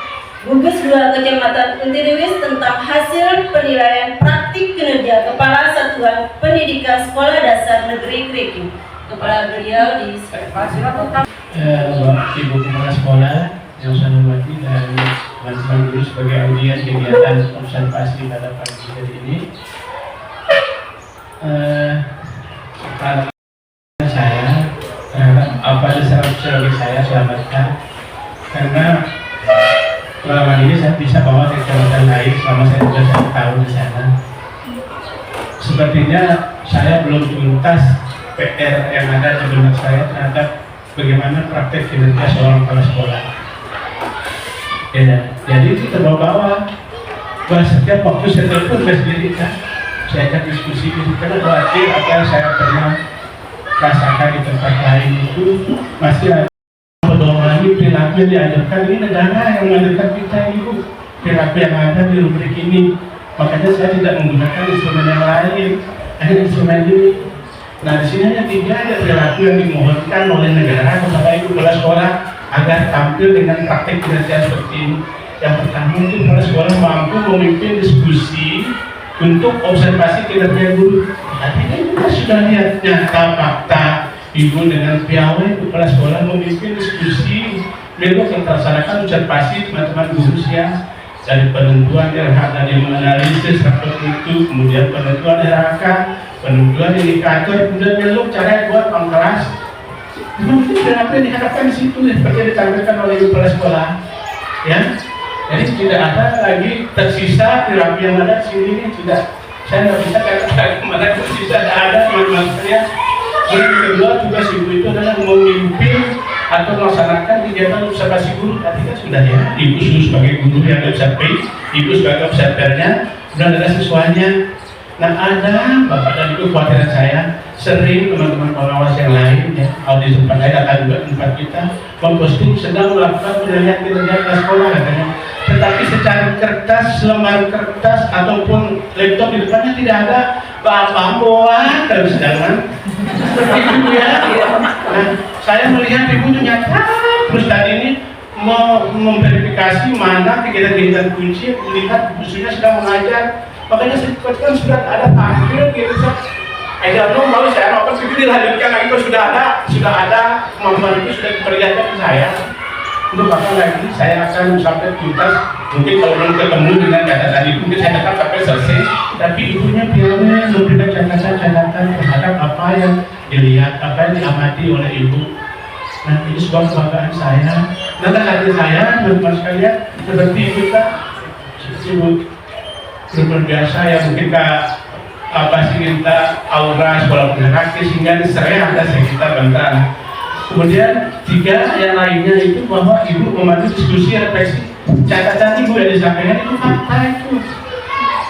Gugus 2 Kecamatan Untiriwis tentang hasil penilaian praktik kinerja Kepala Satuan Pendidikan Sekolah Dasar Negeri Kriki. Kepala beliau di Ibu Kepala Sekolah yang saya hormati dan teman-teman guru sebagai audiens kegiatan observasi pada pagi hari ini. Saya apa sebagai saya selamatkan karena selama ini saya bisa bawa ke kecamatan lain selama saya sudah 1 tahun di sana. Sepertinya saya belum tuntas PR yang ada di benak saya terhadap bagaimana praktek kinerja seorang kepala sekolah. Ya, jadi itu terbawa-bawa. Bahwa setiap waktu saya telepon ke sendiri kan, saya akan diskusi karena khawatir apa yang saya pernah rasakan di tempat lain itu masih ada pedoman perilaku yang diajarkan. Ini negara yang mengajarkan kita itu perilaku yang ada di rubrik ini. Makanya saya tidak menggunakan instrumen yang lain, hanya instrumen ini. Nah, di sini hanya 3 ada perilaku yang dimohonkan oleh negara kepada ibu kepala sekolah agar tampil dengan praktek kinerja seperti ini. Yang pertama itu kepala sekolah mampu memimpin diskusi untuk observasi kinerja guru. Artinya kita sudah lihat nyata fakta ibu dengan piawai kepala sekolah memimpin diskusi besok yang terlaksanakan observasi teman-teman guru siang dari penentuan RH tadi menganalisis rapor itu, kemudian penentuan RH, penentuan indikator, kemudian besok cara buat kelas. Mungkin apa yang diharapkan di situ seperti yang ditampilkan oleh kepala sekolah, ya. Jadi tidak ada lagi tersisa terapi yang ada di sini tidak. Saya nggak bisa katakan kemana tersisa, tidak ada teman-teman saya. Yang kedua tugas ibu itu adalah memimpin atau melaksanakan kegiatan observasi guru. Tadi kan sudah ya, ibu sebagai guru yang observasi, ibu sebagai observernya, sudah ada siswanya. Nah ada bapak dan ibu kekhawatiran saya, sering teman-teman pengawas yang lain ya, di tempat lain akan juga tempat kita memposting sedang melakukan penilaian kinerja sekolah katanya. Tetapi secara kertas, lembar kertas ataupun laptop di depannya tidak ada bapak bawa terus sedangkan seperti itu ya. Nah, saya melihat ibu ternyata terus tadi ini memverifikasi mana kegiatan-kegiatan kunci, melihat musuhnya sedang mengajar. Makanya saya kan sudah ada tampil gitu. Saya don't mau saya apa sih dilanjutkan lagi kalau sudah ada kemampuan itu sudah diperlihatkan ke saya. Untuk apa lagi saya akan sampai tuntas, mungkin kalau belum ketemu dengan catatan itu mungkin saya tetap sampai selesai, tapi ibunya biarnya memberikan catatan terhadap apa yang dilihat, apa yang diamati oleh ibu. Nah ini sebuah kebanggaan saya, dan hati saya teman-teman sekalian seperti itu Kak, ibu luar biasa ya, mungkin Kak apa sih kita aura sekolah peneraki sehingga sering ada kita bantah. Kemudian tiga yang lainnya itu bahwa ibu memandu diskusi refleksi catatan ibu yang disampaikan itu fakta itu.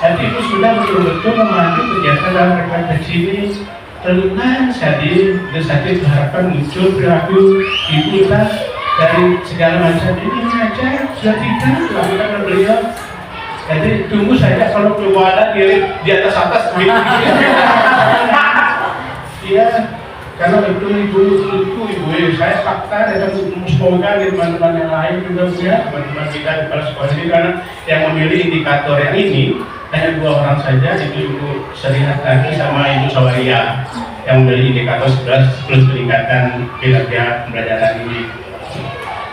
Jadi ibu sudah betul-betul memandu kegiatan dalam refleksi ini. Tentunya saya diharapkan muncul perilaku ibu dari segala macam ini aja sudah tidak dilakukan oleh beliau. Jadi tunggu saja kalau keluar di atas iya. Karena betul ibu saya fakta dan semoga teman-teman yang lain juga punya teman-teman kita di kepala sekolah ini, karena yang memilih indikator yang ini hanya 2 orang saja, itu Ibu Serihat tadi sama Ibu Sawaria yang memilih indikator 11 plus peningkatan kinerja pembelajaran ini.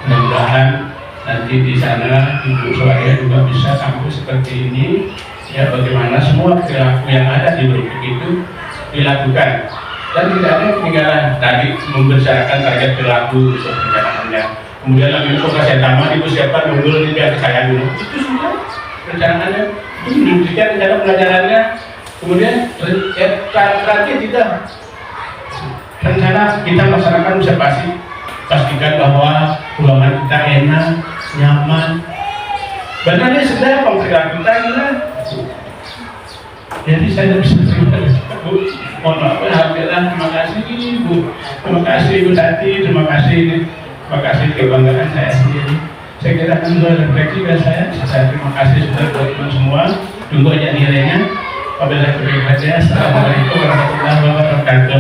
Mudah-mudahan nanti di sana Ibu Sawaria juga bisa sampai seperti ini ya, bagaimana semua perilaku yang ada di Brukik itu dilakukan. Dan tidak ada ketinggalan tadi membicarakan target perilaku untuk perencanaannya. Kemudian lagi saya tambah ibu siapkan mundur di pihak saya dulu. Itu sudah perencanaannya, itu diberikan rencana pelajarannya. Kemudian terakhir kita rencana kita melaksanakan observasi, pastikan bahwa ruangan kita enak, nyaman. Benar dia sudah perilaku kita gila. Jadi saya bisa terima Bu. Mohon maaf, alhamdulillah, terima kasih Ibu, terima kasih Ibu Tati, terima kasih kebanggaan saya sendiri. Saya kira akan refleksi dan saya terima kasih sudah buat teman semua. Tunggu aja nilainya. Wabillahi taufiq wal hidayah. Assalamualaikum warahmatullahi wabarakatuh.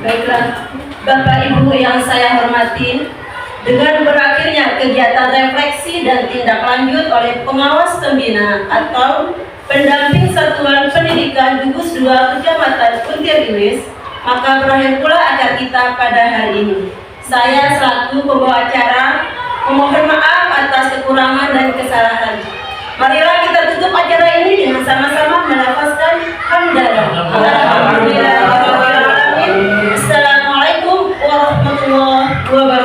Baiklah, Bapak Ibu yang saya hormati, dengan berakhirnya kegiatan refleksi dan tindak lanjut oleh pengawas pembina atau pendamping Satuan Pendidikan Gugus 2 Kecamatan Kuntir Ilis, maka berakhir pula acara kita pada hari ini. Saya selaku pembawa acara memohon maaf atas kekurangan dan kesalahan. Marilah kita tutup acara ini dengan sama-sama melafazkan hamdalah. Alhamdulillah. Assalamualaikum warahmatullahi wabarakatuh.